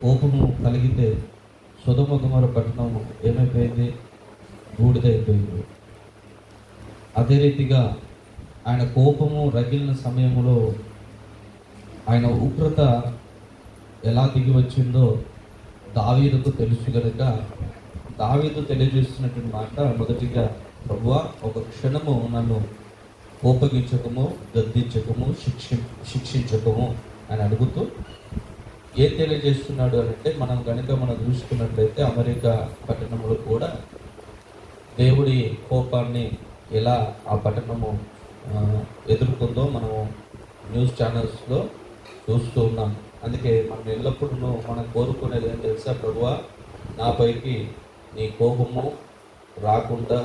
కోపము కలిగితే సొదొమ గొమొర్ర పట్టణము ఏమైపోయింది? బూడిదైపోయింది. అదే రీతిగా ఆయన కోపము రగిలిన సమయంలో ఆయన ఉగ్రత ఎలా దిగి వచ్చిందో దావీదుకు తెలుసు కనుక దావీదు తెలియజేస్తున్నటువంటి మాట మొదటిగా, ప్రభువా ఒక క్షణము నన్ను కోపగించకము, గద్దించకము, శిక్షించకము అని అడుగుతూ ఏం తెలియజేస్తున్నాడు అంటే, మనం చూసుకున్నట్లయితే అమెరికా పట్టణంలో కూడా దేవుడి కోపాన్ని ఎలా ఆ పట్టణము ఎదుర్కొందో మనము న్యూస్ ఛానల్స్లో చూస్తూ ఉన్నాం. అందుకే మనం ఎల్లప్పుడూ మనం కోరుకునేది ఏం తెలుసా? ప్రభువా నాపైకి నీ కోపము రాకుండా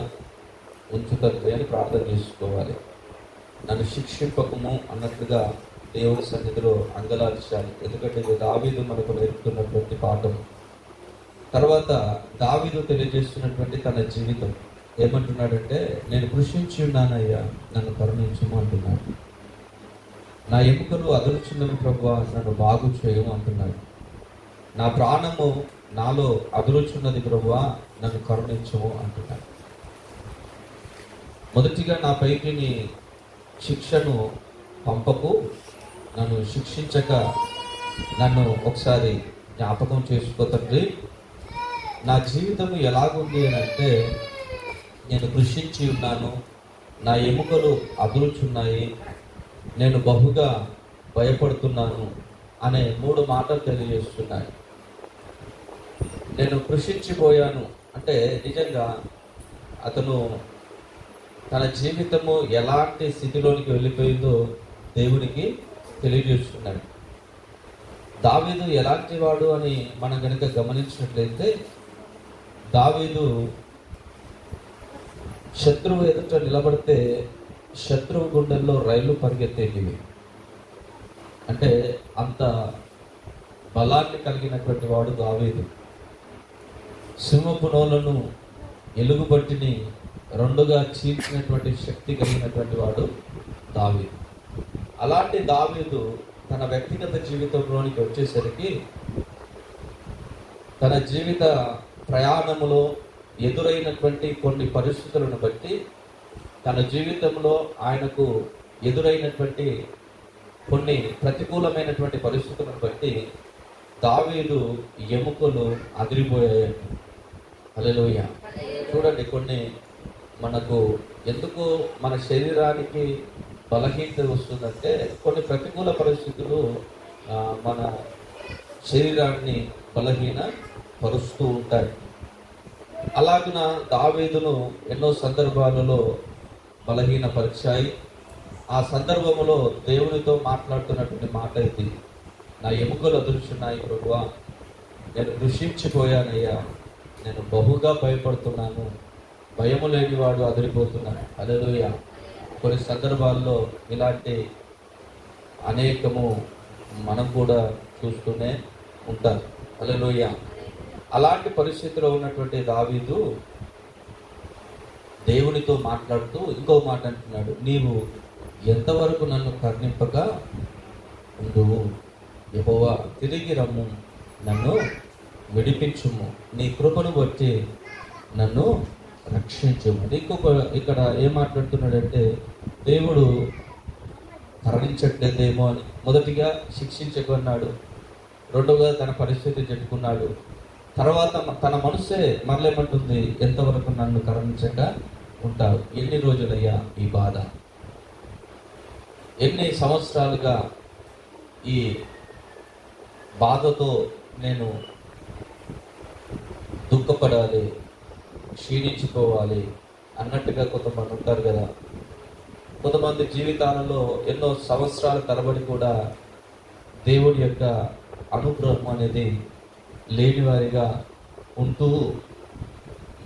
ఉంచుతండి అని ప్రార్థన చేసుకోవాలి. నన్ను శిక్షింపకము అన్నట్లుగా దేవుడి సన్నిధిలో అంగలార్చాలి. ఎందుకంటే ఇది దావీదు మనకు నేర్పుతున్నటువంటి పాఠం. తర్వాత దావీదు తెలియజేస్తున్నటువంటి తన జీవితం ఏమంటున్నాడంటే, నేను కృషించి ఉన్నానయ్యా, నన్ను కరుణించము అంటున్నాడు. నా ఎముకలు అదురుచున్నవి ప్రభువా, నన్ను బాగు చేయము అంటున్నాడు. నా ప్రాణము నాలో అదురుచున్నది ప్రభువా, నన్ను కరుణించము అంటున్నాడు. మొదటిగా నా పైకి నీ శిక్షను పంపకు, నన్ను శిక్షించక నన్ను ఒకసారి జ్ఞాపకం చేసుకో తండ్రి. నా జీవితం ఎలాగుంది అని అంటే, నేను కృషించి ఉన్నాను, నా ఎముకలు అదురుచున్నాయి, నేను బహుగా భయపడుతున్నాను అనే 3 మాటలు తెలియజేస్తున్నాయి. నేను కృషించిపోయాను అంటే నిజంగా అతను తన జీవితము ఎలాంటి స్థితిలోనికి వెళ్ళిపోయిందో దేవునికి తెలియజేస్తున్నాడు. దావీదు ఎలాంటి వాడు అని మనం కనుక గమనించినట్లయితే, దావీదు శత్రువు ఎదుట నిలబడితే శత్రువు గుండెల్లో రైలు పరిగెత్తేటివి. అంటే అంత బలాన్ని కలిగినటువంటి వాడు దావీదు. సింహపు నోలను ఎలుగుబట్టిని 2గా చీల్చినటువంటి శక్తి కలిగినటువంటి వాడు దావీదు. అలాంటి దావీదు తన వ్యక్తిగత జీవితంలోనికి వచ్చేసరికి తన జీవిత ప్రయాణములో ఎదురైనటువంటి కొన్ని పరిస్థితులను బట్టి, తన జీవితంలో ఆయనకు ఎదురైనటువంటి కొన్ని ప్రతికూలమైనటువంటి పరిస్థితులను బట్టి దావీదు ఎముకలు అదిరిపోయాయి. హల్లెలూయా. చూడండి, కొన్ని మనకు ఎందుకు మన శరీరానికి బలహీనత వస్తుందంటే, కొన్ని ప్రతికూల పరిస్థితులు మన శరీరాన్ని బలహీన పరుస్తూ ఉంటాయి. అలాగున దావీదును ఎన్నో సందర్భాలలో బలహీనపరిచాయి. ఆ సందర్భంలో దేవునితో మాట్లాడుతున్నటువంటి మాట ఇది, నా ఎముకలు అదురుచున్నాయి ప్రభువా, నేను కృషించిపోయానయ్యా, నేను బహుగా భయపడుతున్నాను, భయము లేనివాడు అదిరిపోతున్నాను. హల్లెలూయా. కొన్ని సందర్భాల్లో ఇలాంటి అనేకము మనం కూడా చూస్తూనే ఉంటాం. హల్లెలూయా. అలాంటి పరిస్థితిలో ఉన్నటువంటి దావీదు దేవునితో మాట్లాడుతూ ఇంకో మాట అంటున్నాడు, నీవు ఎంతవరకు నన్ను కరుణింపక ఉండువు? యెహోవా తిరిగి రమ్ము, నన్ను విడిపించుము, నీ కృపను బట్టి నన్ను రక్షించుము. ఇక్కడ ఏం మాట్లాడుతున్నాడంటే, దేవుడు కరుణించట్లేదేమో అని. మొదటిగా శిక్షించకున్నాడు, రెండోగా తన పరిస్థితి చెప్పుకున్నాడు. తర్వాత తన మనసే మరలేమంటుంది, ఎంతవరకు నన్ను కరుణించక ఉంటావు? ఎన్ని రోజులయ్యా ఈ బాధ? ఎన్ని సంవత్సరాలుగా ఈ బాధతో నేను దుఃఖపడాలి, క్షీణించిపోవాలి అన్నట్టుగా కొంతమంది ఉంటారు కదా. కొంతమంది జీవితాలలో ఎన్నో సంవత్సరాల తరబడి కూడా దేవుడి యొక్క అనుగ్రహం అనేది లేని వారిగా ఉంటూ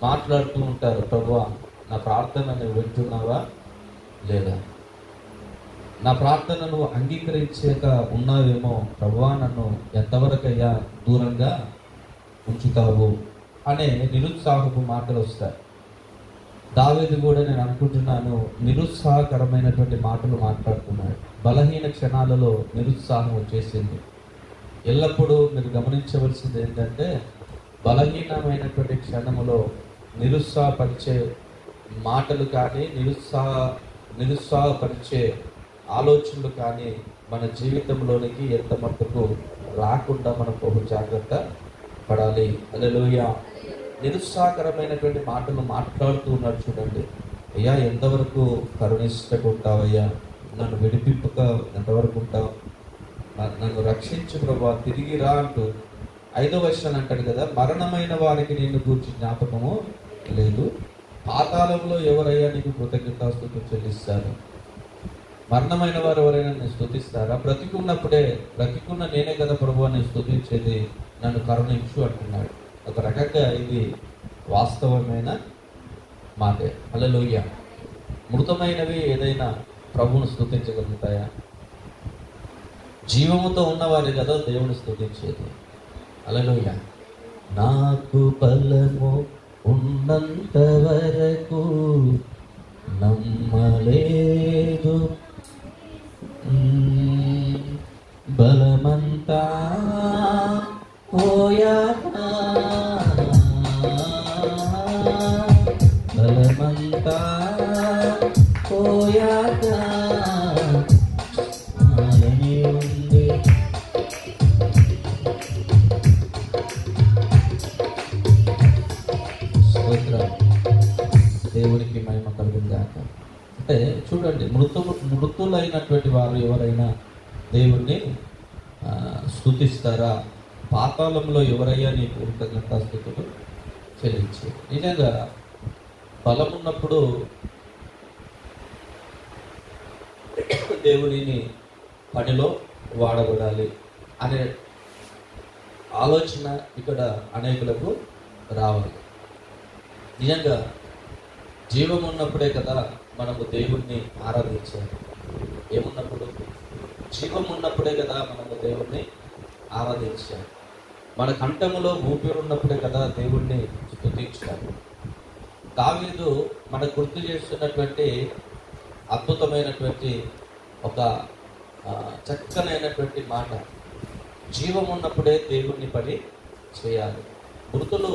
మాట్లాడుతూ ఉంటారు, ప్రభువా నా ప్రార్థనను వింటున్నావా లేదా, నా ప్రార్థనను అంగీకరించక ఉన్నావేమో ప్రభువా, నన్ను ఎంతవరకయ్యా దూరంగా ఉంచుతావు అనే నిరుత్సాహపు మాటలు వస్తాయి. దావీదు కూడా నేను అనుకుంటున్నాను నిరుత్సాహకరమైనటువంటి మాటలు మాట్లాడుతున్నాడు. బలహీన క్షణాలలో నిరుత్సాహం వచ్చేసింది. ఎల్లప్పుడూ మీరు గమనించవలసింది ఏంటంటే, బలహీనమైనటువంటి క్షణములో నిరుత్సాహపరిచే మాటలు కానీ, నిరుత్సాహపరిచే ఆలోచనలు కానీ మన జీవితంలోనికి ఎంత మట్టుకు రాకుండా మనం బహు జాగ్రత్త పడాలి. హల్లెలూయా. నిరుత్సాహకరమైనటువంటి మాటలు మాట్లాడుతూ ఉన్నారు చూడండి. అయ్యా, ఎంతవరకు కరుణిస్తూ ఉంటావయ్యా, నన్ను విడిపింపక ఎంతవరకు ఉంటావు, నన్ను రక్షించు ప్రభా, తిరిగి రా అంటూ 5వ వచనం అంటాడు కదా, మరణమైన వారికి నిన్ను గూర్చి జ్ఞాపకము లేదు, పాతాళంలో ఎవరయ్యా నీకు కృతజ్ఞతాస్తుతులు చెల్లిస్తారు. మరణమైన వారు ఎవరైనా నేను స్తుతిస్తారా? బ్రతికున్న నేనే కదా ప్రభు నేను స్తుతించేది, నన్ను కరుణించు అంటున్నాడు. ఒక రకంగా ఇది వాస్తవమైన మాటే. హల్లెలూయా. మృతమైనవి ఏదైనా ప్రభువును స్తుతించగలుగుతాయా? జీవముతో ఉన్నవారు కదా దేవుని స్తుతించేది. హల్లెలూయా. నాకు బలము ఉన్నంత వరకు నమ్మలేదు, బలమంతా పోయాక, బలమంతా పోయాక ఉంది. స్తోత్రం. దేవునికి మహిమ కలుగుగాక. అంటే చూడండి, మృతులైనటువంటి వారు ఎవరైనా దేవుణ్ణి స్తుతిస్తారా? పాతాళంలో ఎవరయ్యా నీకు కృతజ్ఞతాస్తుతులు చెల్లించి. నిజంగా బలమున్నప్పుడు దేవుడిని పనిలో వాడబడాలి అనే ఆలోచన ఇక్కడ అనేకులకు రావాలి. నిజంగా జీవం ఉన్నప్పుడే కదా మనము దేవుణ్ణి ఆరాధించాలి. ఏమున్నప్పుడు? జీవం ఉన్నప్పుడే కదా మనము దేవుణ్ణి ఆరాధించాలి. మన కంఠములో ఊపిరి ఉన్నప్పుడే కదా దేవుణ్ణి స్తుతించాలి. దావీదు మనకు గుర్తు చేస్తున్నటువంటి అద్భుతమైనటువంటి ఒక చక్కనైనటువంటి మాట, జీవం ఉన్నప్పుడే దేవుణ్ణి పని చేయాలి. మృతులు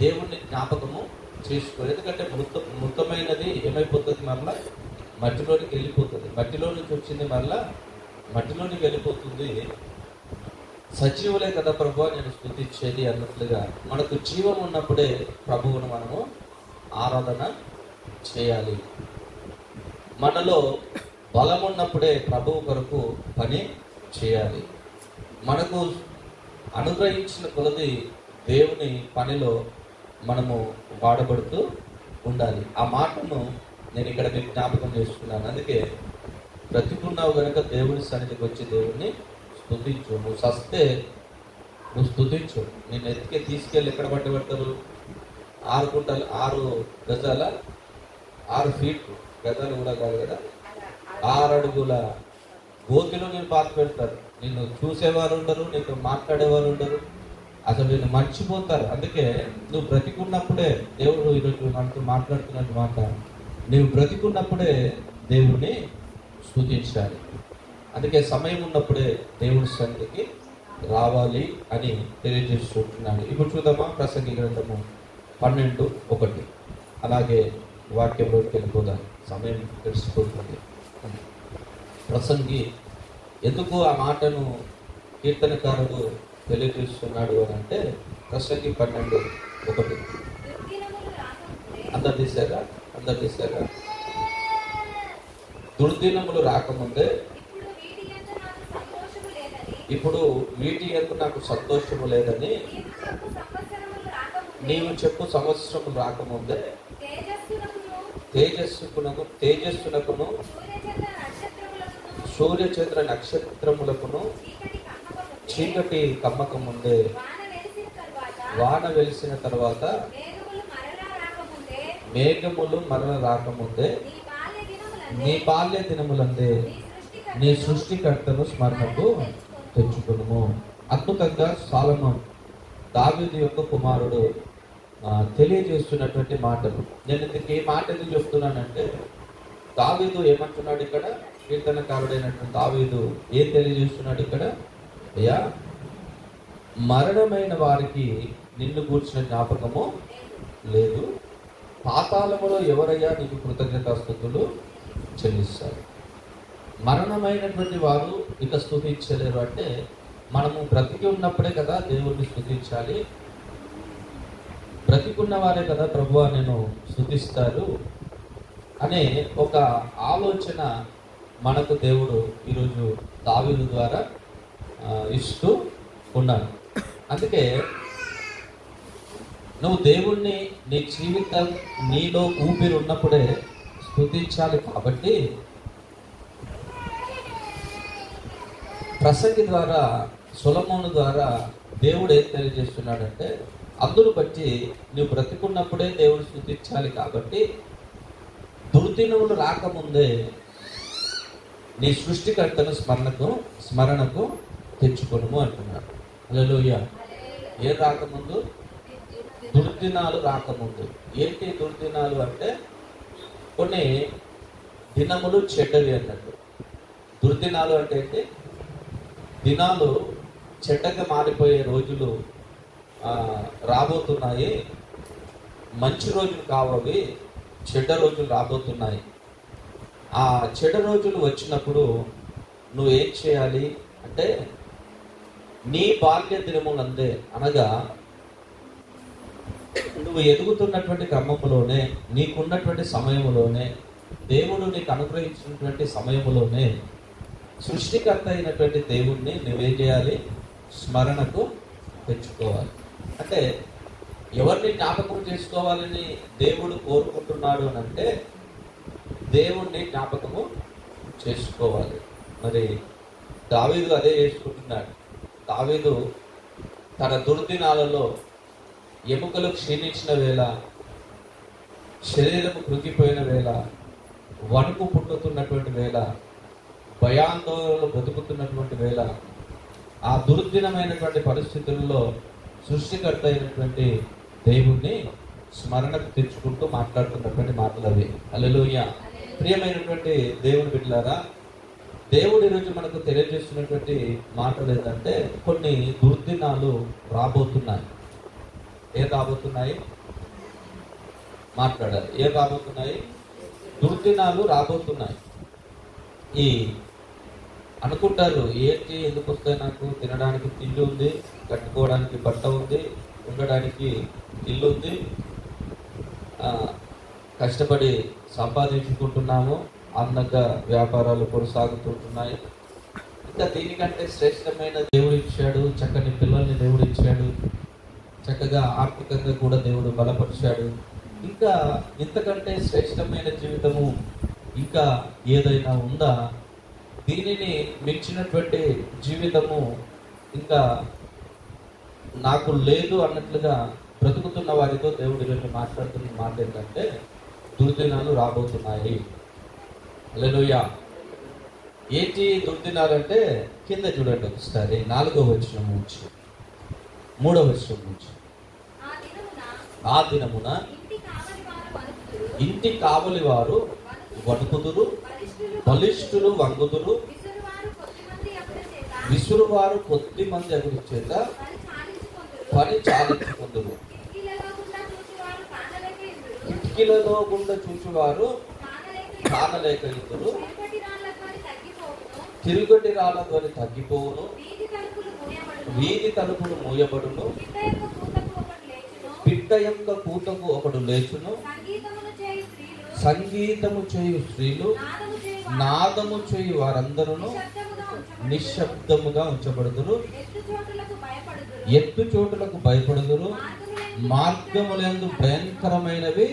దేవుణ్ణి జ్ఞాపకము చేసుకోరు. ఎందుకంటే మృతమైనది ఏమైపోతుంది, మరలా మట్టిలోనికి వెళ్ళిపోతుంది. మట్టిలో నుంచి వచ్చింది మరలా మట్టిలోనికి వెళ్ళిపోతుంది. సజీవులే కదా ప్రభు నేను స్తుతించేది అన్నట్లుగా మనకు జీవం ఉన్నప్పుడే ప్రభువును మనము ఆరాధన చేయాలి. మనలో బలం ఉన్నప్పుడే ప్రభువు కొరకు పని చేయాలి. మనకు అనుగ్రహించిన కొలది దేవుని పనిలో మనము వాడబడుతూ ఉండాలి. ఆ మాటను నేను ఇక్కడ మీకు జ్ఞాపకం చేసుకున్నాను. అందుకే బ్రతికున్నావు కనుక దేవుని సన్నిధికి వచ్చి దేవుణ్ణి స్తుతించు. నువ్వు సస్తే నువ్వు స్తుతించు. నేను ఎత్తికే తీసుకెళ్ళి ఎక్కడ పట్టబెడతారు? 6 గజాల 6 ఫీట్ గజాలు కూడా కాదు కదా, 6 అడుగుల గోతిలో నేను పాత పెడతారు. నిన్ను చూసేవారు ఉండరు, నీకు మాట్లాడేవారు ఉండరు, అసలు నిన్ను మర్చిపోతారు. అందుకే నువ్వు బ్రతికున్నప్పుడే దేవుడు ఈరోజు మనతో మాట్లాడుతున్న మాట, నువ్వు బ్రతికున్నప్పుడే దేవుడిని స్తుతించాలి. అందుకే సమయం ఉన్నప్పుడే దేవుడి సన్నిధికి రావాలి అని తెలియజేస్తున్నాను. ఇప్పుడు చూద్దామా ప్రసంగి గ్రంథము 12:1. అలాగే వాక్యంలోకి వెళ్ళిపోదాం, సమయం తెలిసిపోతుంది. ప్రసంగి ఎందుకు ఆ మాటను కీర్తనకారుడు తెలియజేస్తున్నాడు అని అంటే, ప్రసంగి 12:1. అందరు తీసారా? దుర్దినములు రాకముందే ఇప్పుడు వీటి యందు నాకు సంతోషము లేదని నీవు చెప్పు సంవత్సరములు రాకముందే తేజస్సునకును సూర్యచంద్ర నక్షత్రములకును చీకటి కమ్మకముందే వాన వెలిసిన తర్వాత మేఘములు మరల రాకముందే నీ బాల్య దినములందే నీ సృష్టికర్తను స్మరణకు తెచ్చుకును. అద్భుతంగా సొలొమోను దావీదు యొక్క కుమారుడు తెలియజేస్తున్నటువంటి మాటలు. నేను ఇందుకు ఈ మాట ఎందుకు చెప్తున్నానంటే, దావీదు ఏమంటున్నాడు ఇక్కడ? కీర్తనకారుడైనటువంటి దావీదు ఏం తెలియజేస్తున్నాడు ఇక్కడ? అయ్యా, మరణమైన వారికి నిన్ను గూర్చిన జ్ఞాపకము లేదు. పాతాళములో ఎవరయ్యా నీకు కృతజ్ఞతాస్తుతులు చెల్లిస్తారు? మరణమైనటువంటి వారు ఇక స్తుతించలేరు. అంటే మనము బ్రతికి ఉన్నప్పుడే కదా దేవుణ్ణి స్తుతించాలి. బ్రతికున్న వారే కదా ప్రభువా నేను స్తుతిస్తారు అనే ఒక ఆలోచన మనకు దేవుడు ఈరోజు దావీదు ద్వారా ఇస్తూ ఉన్నాడు. అందుకే నువ్వు దేవుణ్ణి నీ జీవితం నీలో ఊపిరి ఉన్నప్పుడే స్తుతించాలి. కాబట్టి ప్రసంగి ద్వారా, సొలొమోను ద్వారా దేవుడు ఏం తెలియజేస్తున్నాడంటే, అందును బట్టి నువ్వు బ్రతికున్నప్పుడే దేవుడు స్తుతించాలి. కాబట్టి దుర్దినములు రాకముందే నీ సృష్టికర్తను స్మరణకు తెచ్చుకొనుము అంటున్నాడు. హల్లెలూయా. ఏం రాకముందు? దుర్దినాలు రాకముందు. ఏంటి దుర్దినాలు అంటే కొన్ని దినములు చెడ్డవి అన్నట్టు. దుర్దినాలు అంటే ఏంటి? దినాలు చెడ్డగా మారిపోయే రోజులు రాబోతున్నాయి. మంచి రోజులు కావవి, చెడ్డ రోజులు రాబోతున్నాయి. ఆ చెడ్డ రోజులు వచ్చినప్పుడు నువ్వేం చేయాలి అంటే, నీ బాల్య దినములందే, అనగా నువ్వు ఎదుగుతున్నటువంటి క్రమంలోనే, నీకున్నటువంటి సమయంలోనే, దేవుడు నీకు అనుగ్రహించినటువంటి సమయంలోనే సృష్టికర్త అయినటువంటి దేవుణ్ణి నువ్వేం చేయాలి? స్మరణకు తెచ్చుకోవాలి. అంటే ఎవరిని జ్ఞాపకం చేసుకోవాలని దేవుడు కోరుకుంటున్నాడు అని అంటే, దేవుణ్ణి జ్ఞాపకము చేసుకోవాలి. మరి దావీదు అదే చేసుకుంటున్నాడు. దావీదు తన దుర్దినాలలో ఎముకలు క్షీణించిన వేళ, శరీరము కృంగిపోయిన వేళ, వణుకు పుట్టుతున్నటువంటి వేళ, భయాందోళనలు బ్రతుకుతున్నటువంటి వేళ, ఆ దుర్దినమైనటువంటి పరిస్థితుల్లో సృష్టికర్త అయినటువంటి దేవుణ్ణి స్మరణకు తెచ్చుకుంటూ మాట్లాడుతున్నటువంటి మాటలు అవి. హల్లెలూయా. ప్రియమైనటువంటి దేవుని బిడ్డలారా, దేవుడు ఈరోజు మనకు తెలియజేస్తున్నటువంటి మాటలు ఏంటంటే, కొన్ని దుర్దినాలు రాబోతున్నాయి. ఏం రాబోతున్నాయి? మాట్లాడాలి. ఏం రాబోతున్నాయి? దుర్దినాలు రాబోతున్నాయి. ఈ అనుకుంటారు, ఏంటి ఎందుకు వస్తాయి? నాకు తినడానికి తిండి ఉంది, కట్టుకోవడానికి బట్ట ఉంది, ఉండడానికి ఇల్లు ఉంది, కష్టపడి సంపాదించుకుంటున్నాము, అందంగా వ్యాపారాలు కొనసాగుతుంటున్నాయి. ఇంకా దీనికంటే శ్రేష్టమైన దేవుడు ఇచ్చాడు, చక్కని పిల్లల్ని దేవుడు ఇచ్చాడు, చక్కగా ఆర్థికంగా కూడా దేవుడు బలపరిచాడు. ఇంకా ఇంతకంటే శ్రేష్టమైన జీవితము ఇంకా ఏదైనా ఉందా? దీనిని మించినటువంటి జీవితము ఇంకా నాకు లేదు అన్నట్లుగా బ్రతుకుతున్న వారితో దేవుడు ఈరోజు మాట్లాడుతున్న మాట ఏంటంటే, దుర్దినాలు రాబోతున్నాయి. హల్లెలూయా. ఏంటి దుర్దినాలు అంటే, కింద చూడండి ఒకసారి, 4వ వచనం నుంచి 3వ వచనం నుంచి. ఆ దినమున ఇంటి కావలి వారు వణుకుదురు, బలిష్ఠులు వంగుదురు, విసురువారు కొద్ది మంది అగుడి చేత పని చాలించుకుందురు. కిటికీలలో గుండా చూచువారు కానలేక ఇద్దరు, తిరుగటి రాళ్ళతో తగ్గిపోవును, వీధి తలుపులు మూయబడును, పిట్ట యొక్క పూతకు ఒకడు లేచును, సంగీతము చేయు స్త్రీలు, నాదము చేయు వారందరూ నిశ్శబ్దముగా ఉంచబడుదురు, ఎత్తు చోటులకు భయపడుదురు, మార్గములందు భయంకరమైనవి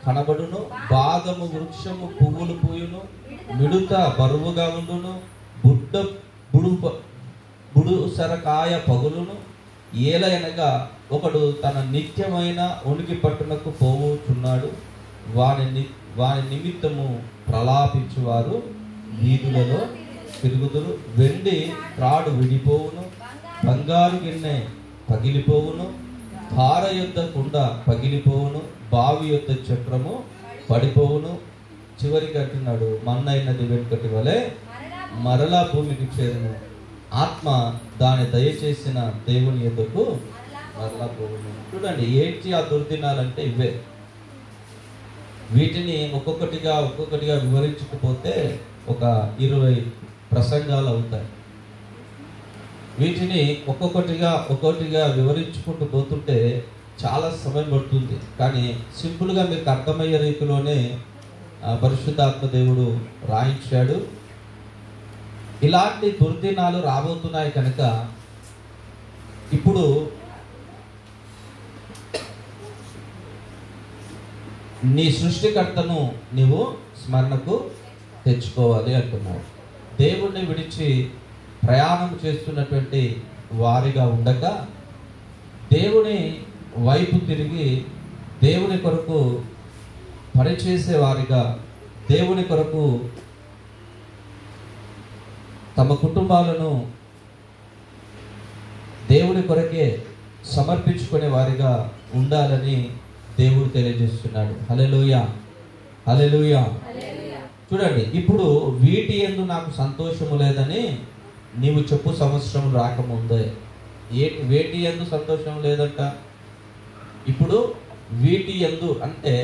కనబడును, బాదము వృక్షము పువ్వులు పూయును, మిడుత బరువుగా ఉండును, బుడు సరకాయ పగులును. ఏలయనగా ఒకడు తన నిత్యమైన ఉనికి పట్టునకు పోవుచున్నాడు, వాని నిమిత్తము ప్రలాపించువారు వీధులలో తిరుగుదురు. వెండి త్రాడు విడిపోవును, బంగారు గిన్నె పగిలిపోవును, ధార యొద్ద కుండ పగిలిపోవును, బావి యొద్ద చక్రము పడిపోవును. చివరికి అంటున్నాడు, మన్నైనది వెనుకటి వలె మరలా భూమికి చేరును, ఆత్మ దాని దయచేసిన దేవుని ఎదుకు మరలా పోవును. చూడండి, ఏంటి ఆ దుర్దినాలంటే ఇవే. వీటిని ఒక్కొక్కటిగా వివరించకపోతే ఒక 20 ప్రసంగాలు అవుతాయి. వీటిని ఒక్కొక్కటిగా వివరించుకుంటూ పోతుంటే చాలా సమయం పడుతుంది. కానీ సింపుల్గా మీకు అర్థమయ్యే రీతిలోనే పరిశుద్ధాత్మ దేవుడు రాయించాడు. ఇలాంటి దుర్దినాలు రాబోతున్నాయి కనుక ఇప్పుడు నీ సృష్టికర్తను నీవు స్మరణకు తెచ్చుకోవాలి అంటున్నాడు. దేవుణ్ణి విడిచి ప్రయాణం చేస్తున్నటువంటి వారిగా ఉండక దేవుని వైపు తిరిగి దేవుని కొరకు పనిచేసే వారిగా, దేవుని కొరకు తమ కుటుంబాలను దేవుని కొరకే సమర్పించుకునే వారిగా ఉండాలని దేవుడు తెలియజేస్తున్నాడు. హల్లెలూయా, హల్లెలూయా. చూడండి, ఇప్పుడు వీటి యందు నాకు సంతోషము లేదని నీవు చెప్పు సంవత్సరం రాకముందే. వేటి యందు సంతోషం లేదంట. ఇప్పుడు వీటి యందు అంటే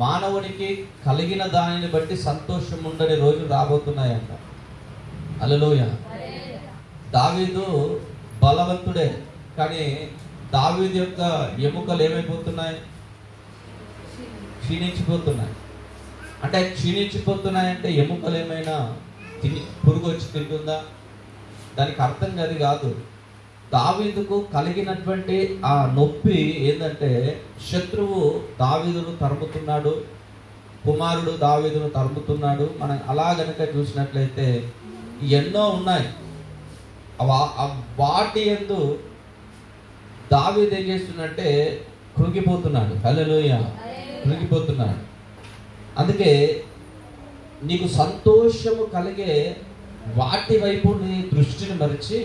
మానవునికి కలిగిన దానిని బట్టి సంతోషం ఉండని రోజులు రాబోతున్నాయంట. హల్లెలూయా. దావీదు బలవంతుడే, కానీ దావీదు యొక్క ఎముకలు ఏమైపోతున్నాయి? క్షీణించిపోతున్నాయి. అంటే క్షీణించిపోతున్నాయంటే ఎముకలు ఏమైనా పురుగు వచ్చి తింటుందా? దానికి అర్థం అది కాదు. దావీదుకు కలిగినటువంటి ఆ నొప్పి ఏంటంటే శత్రువు దావీదును తరుముతున్నాడు, కుమారుడు దావీదును తరుముతున్నాడు. మనం అలా గనక చూసినట్లయితే ఎన్నో ఉన్నాయి. వాటి యందు దావీదు ఏం చేస్తున్నట్టే కృంగిపోతున్నాడు. హల్లెలూయా, కృంగిపోతున్నాడు. అందుకే నీకు సంతోషము కలిగే వాటి వైపు నీ దృష్టిని మరిచి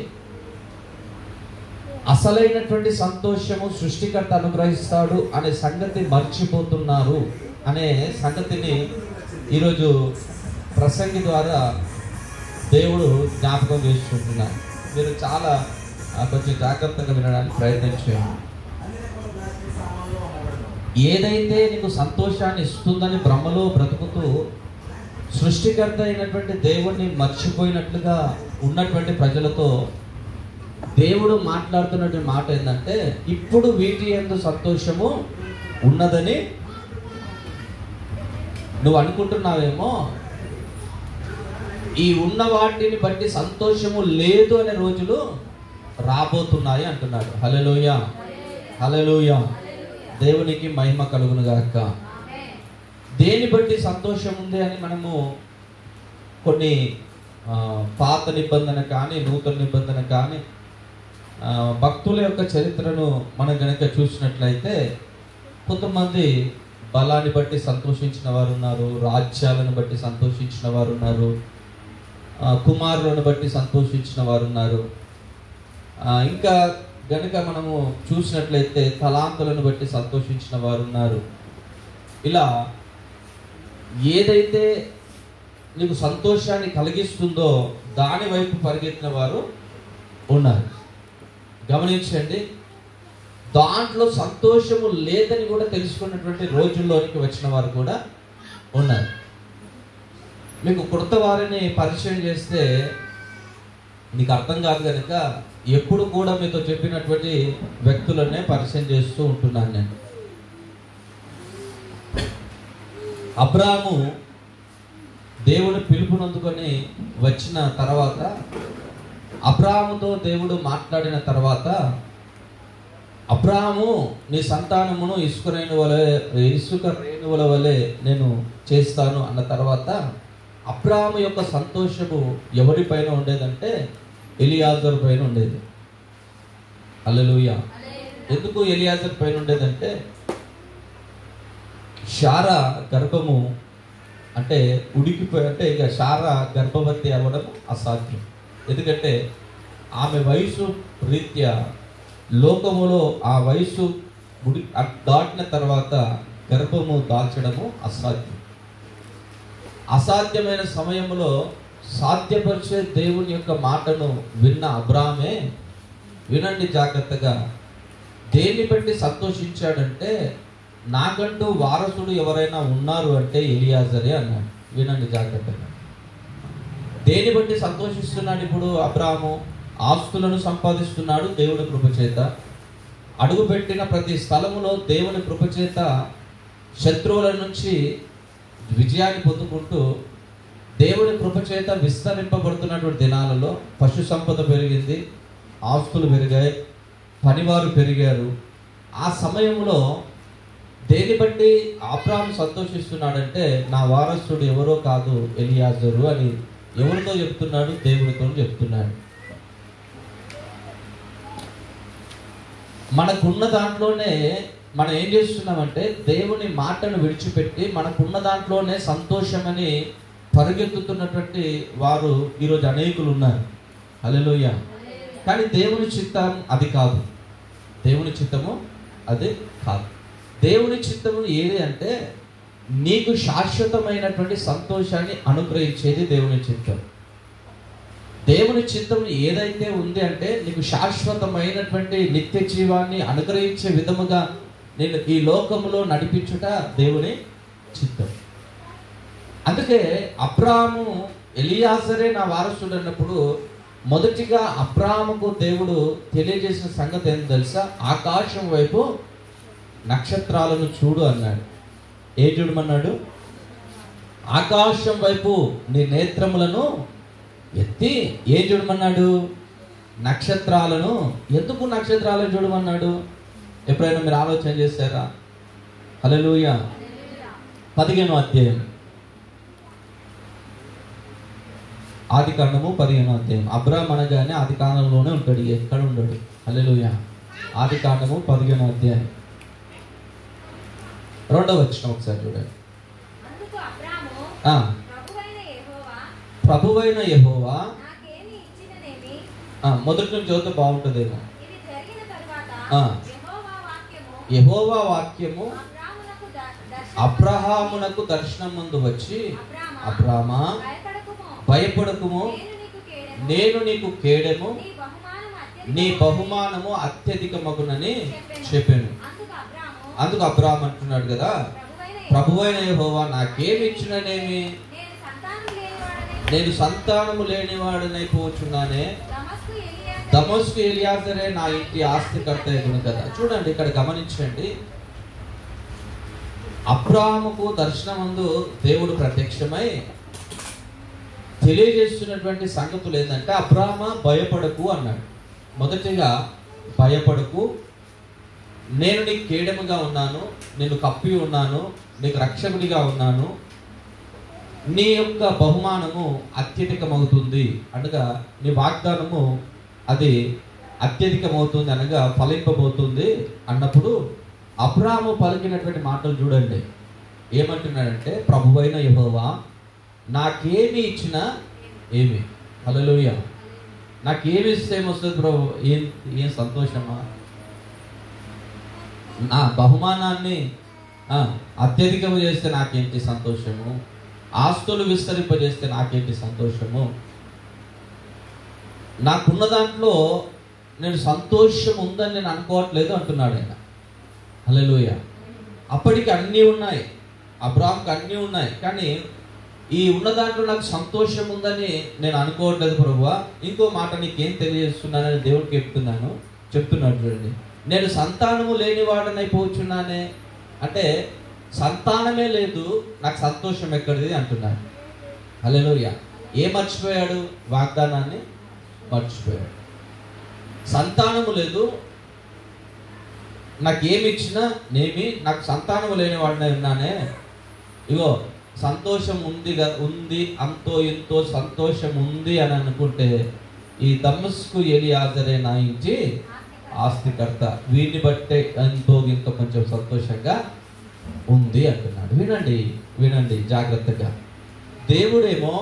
అసలైనటువంటి సంతోషము సృష్టికర్త అనుగ్రహిస్తాడు అనే సంగతి మర్చిపోతున్నారు అనే సంగతిని ఈరోజు ప్రసంగి ద్వారా దేవుడు జ్ఞాపకం చేసుకుంటున్నాడు. మీరు చాలా కొంచెం జాగ్రత్తగా వినడానికి ప్రయత్నం చేయండి. ఏదైతే నీకు సంతోషాన్ని ఇస్తుందని భ్రమలో బ్రతుకుతూ సృష్టికర్త అయినటువంటి దేవుణ్ణి మర్చిపోయినట్లుగా ఉన్నటువంటి ప్రజలతో దేవుడు మాట్లాడుతున్నటువంటి మాట ఏంటంటే, ఇప్పుడు వీటి యందు సంతోషము ఉన్నదని నువ్వు అనుకుంటున్నావేమో, ఈ ఉన్న వాటిని బట్టి సంతోషము లేదు అనే రోజులు రాబోతున్నాయి అంటున్నాడు. హల్లెలూయా, హల్లెలూయా. దేవునికి మహిమ కలుగును గాక. దేని బట్టి సంతోషం ఉంది అని మనము కొన్ని పాత నిబంధన కానీ నూతన నిబంధన కానీ భక్తుల యొక్క చరిత్రను మనం గనక చూసినట్లయితే కొంతమంది బలాన్ని బట్టి సంతోషించిన వారు ఉన్నారు, రాజ్యాలను బట్టి సంతోషించిన వారు ఉన్నారు, కుమారులను బట్టి సంతోషించిన వారు ఉన్నారు. ఇంకా గనుక మనము చూసినట్లయితే తలాంతులను బట్టి సంతోషించిన వారు ఉన్నారు. ఇలా ఏదైతే నీకు సంతోషాన్ని కలిగిస్తుందో దాని వైపు పరిగెత్తిన వారు ఉన్నారు. గమనించండి, దాంట్లో సంతోషము లేదని కూడా తెలుసుకున్నటువంటి రోజుల్లోనికి వచ్చిన వారు కూడా ఉన్నారు. మీకు కొత్త వారిని పరిచయం చేస్తే నీకు అర్థం కాదు కనుక ఎప్పుడు కూడా మీతో చెప్పినటువంటి వ్యక్తులనే పరిచయం చేస్తూ ఉంటున్నాను నేను. అబ్రాహాము దేవుని పిలుపునందుకొని వచ్చిన తర్వాత, అబ్రాహాముతో దేవుడు మాట్లాడిన తర్వాత, అబ్రాహాము నీ సంతానమును ఇసుక రేణువుల వలె నేను చేస్తాను అన్న తర్వాత అబ్రాహాము యొక్క సంతోషము ఎవరి పైన ఉండేదంటే ఎలియాజరు పైన ఉండేది. హల్లెలూయా. ఎందుకు ఎలియాజరు పైన ఉండేదంటే శారా గర్భము అంటే ఉడికిపోయి, అంటే ఇక శారా గర్భవతి అవ్వడం అసాధ్యం. ఎందుకంటే ఆమె వయసు రీత్యా లోకములో ఆ వయసు దాటిన తర్వాత గర్భము దాల్చడము అసాధ్యం. అసాధ్యమైన సమయంలో సాధ్యపరిచే దేవుని యొక్క మాటను విన్న అబ్రామే, వినండి జాగ్రత్తగా, దేన్ని బట్టి సంతోషించాడంటే నాకంటూ వారసుడు ఎవరైనా ఉన్నారు అంటే ఎలియాజరే అన్నాడు. వినండి జాగ్రత్తగా. దేన్ని బట్టి సంతోషిస్తున్నాడు ఇప్పుడు అబ్రాము? ఆస్తులను సంపాదిస్తున్నాడు దేవుని కృపచేత. అడుగుపెట్టిన ప్రతి స్థలములో దేవుని కృపచేత శత్రువుల నుంచి విజయాన్ని పొందుకుంటూ దేవుని కృపచేత విస్తరింపబడుతున్నటువంటి దినాలలో పశు సంపద పెరిగింది, ఆస్తులు పెరిగాయి, పనివారు పెరిగారు. ఆ సమయంలో దేన్ని బట్టి అబ్రాము సంతోషిస్తున్నాడంటే నా వారసుడు ఎవరో కాదు ఎలియాజరు అని ఎవరితో చెప్తున్నాడు? దేవునితో చెప్తున్నాడు. మనకున్న దాంట్లోనే మనం ఏం చేస్తున్నామంటే దేవుని మాటను విడిచిపెట్టి మనకున్న దాంట్లోనే సంతోషమని పరిగెత్తుతున్నటువంటి వారు ఈరోజు అనేకులు ఉన్నారు. హల్లెలూయా. కానీ దేవుని చిత్తం అది కాదు. దేవుని చిత్తము అది కాదు. దేవుని చిత్తము ఏది అంటే నీకు శాశ్వతమైనటువంటి సంతోషాన్ని అనుగ్రహించేది దేవుని చిత్తం. దేవుని చిత్తం ఏదైతే ఉంది అంటే నీకు శాశ్వతమైనటువంటి నిత్య జీవాన్ని అనుగ్రహించే విధముగా నేను ఈ లోకములో నడిపించుట దేవుని చిత్తం. అందుకే అబ్రాము ఎలియాజరే నా వారసుడు అన్నప్పుడు మొదటిగా అబ్రాముకు దేవుడు తెలియజేసిన సంగతి ఏంటి తెలుసా? ఆకాశం వైపు నక్షత్రాలను చూడు అన్నాడు. ఏ చూడమన్నాడు? ఆకాశం వైపు నీ నేత్రములను ఎత్తి ఏం చూడమన్నాడు? నక్షత్రాలను. ఎందుకు నక్షత్రాలను చూడమన్నాడు? ఎప్పుడైనా మీరు ఆలోచన చేశారా? హల్లెలూయా. 15వ అధ్యాయం, ఆదికాండము 15వ అధ్యాయం. అబ్రాము అనగానే ఆదికాండంలోనే ఉంటాడు, ఎక్కడ ఉండడు. హల్లెలూయా. ఆదికాండము 15వ అధ్యాయం 2వ వచనం ఒకసారి చూడండి. ప్రభువైన యెహోవా మొదటి నుంచి చదివితే బాగుంటుందేమో. యెహోవా వాక్యము అబ్రహామునకు దర్శనం ముందు వచ్చి, అబ్రామా భయపడకుము, నేను నీకు కేడెము, నీ బహుమానము అత్యధికమగునని చెప్పాను. అందుకు అబ్రాహాము అంటున్నాడు కదా, ప్రభువైన యెహోవా నాకేమి ఇచ్చిననేమి, నేను సంతానము లేనివాడనైపోచున్నానే, దమస్కు ఎలియాజరే నా ఇంటి ఆస్తికర్త ఎగును కదా. చూడండి ఇక్కడ గమనించండి, అబ్రాహాముకు దర్శనమందు దేవుడు ప్రత్యక్షమై తెలియజేస్తున్నటువంటి సంగతులు ఏంటంటే, అబ్రాహామా భయపడకు అన్నాడు. మొదటిగా భయపడకు, నేను నీకు కేడముగా ఉన్నాను, నేను కప్పి ఉన్నాను, నీకు రక్షకుడిగా ఉన్నాను, నీ యొక్క బహుమానము అత్యధికమవుతుంది అనగా నీ వాగ్దానము అది అత్యధికమవుతుంది అనగా ఫలింపబోతుంది అన్నప్పుడు అబ్రాహాము పలికినటువంటి మాటలు చూడండి. ఏమంటున్నాడంటే, ప్రభువైన యెహోవా నాకేమి ఇచ్చినా ఏమి. హల్లెలూయా. నాకేమి ఇస్తే ఏమొస్తుంది ప్రభు? ఏం సంతోషమా? నా బహుమానాన్ని అత్యధికము చేస్తే నాకేంటి సంతోషము? ఆస్తులు విస్తరింపజేస్తే నాకేంటి సంతోషము? నాకున్న దాంట్లో నేను సంతోషం ఉందని నేను అనుకోవట్లేదు అంటున్నాడు ఆయన. హల్లెలూయా. అప్పటికి అన్నీ ఉన్నాయి, అబ్రాహాముకి అన్నీ ఉన్నాయి, కానీ ఈ ఉన్న దాంట్లో నాకు సంతోషం ఉందని నేను అనుకోవట్లేదు ప్రభువా. ఇంకో మాట నీకేం తెలియజేస్తున్నానని దేవుడికి చెప్తున్నాడు చూడండి. నేను సంతానము లేనివాడనైపోచున్నానే అంటే సంతానమే లేదు, నాకు సంతోషం ఎక్కడిది అంటున్నాడు. హల్లెలూయా. ఏం మర్చిపోయాడు? వాగ్దానాన్ని మర్చిపోయాడు. సంతానము లేదు, నాకు ఏమి ఇచ్చినా నేమి, నాకు సంతానము లేని వాడినే ఉన్నానే. ఇగో సంతోషం ఉంది అంతో ఎంతో సంతోషం ఉంది అని అనుకుంటే ఈ దమస్కు ఎలియాజరే నా ఇంటి ఆస్తికర్త, వీడిని బట్టే ఎంతో ఇంత కొంచెం సంతోషంగా ఉంది అంటున్నాడు. వినండి జాగ్రత్తగా. దేవుడేమో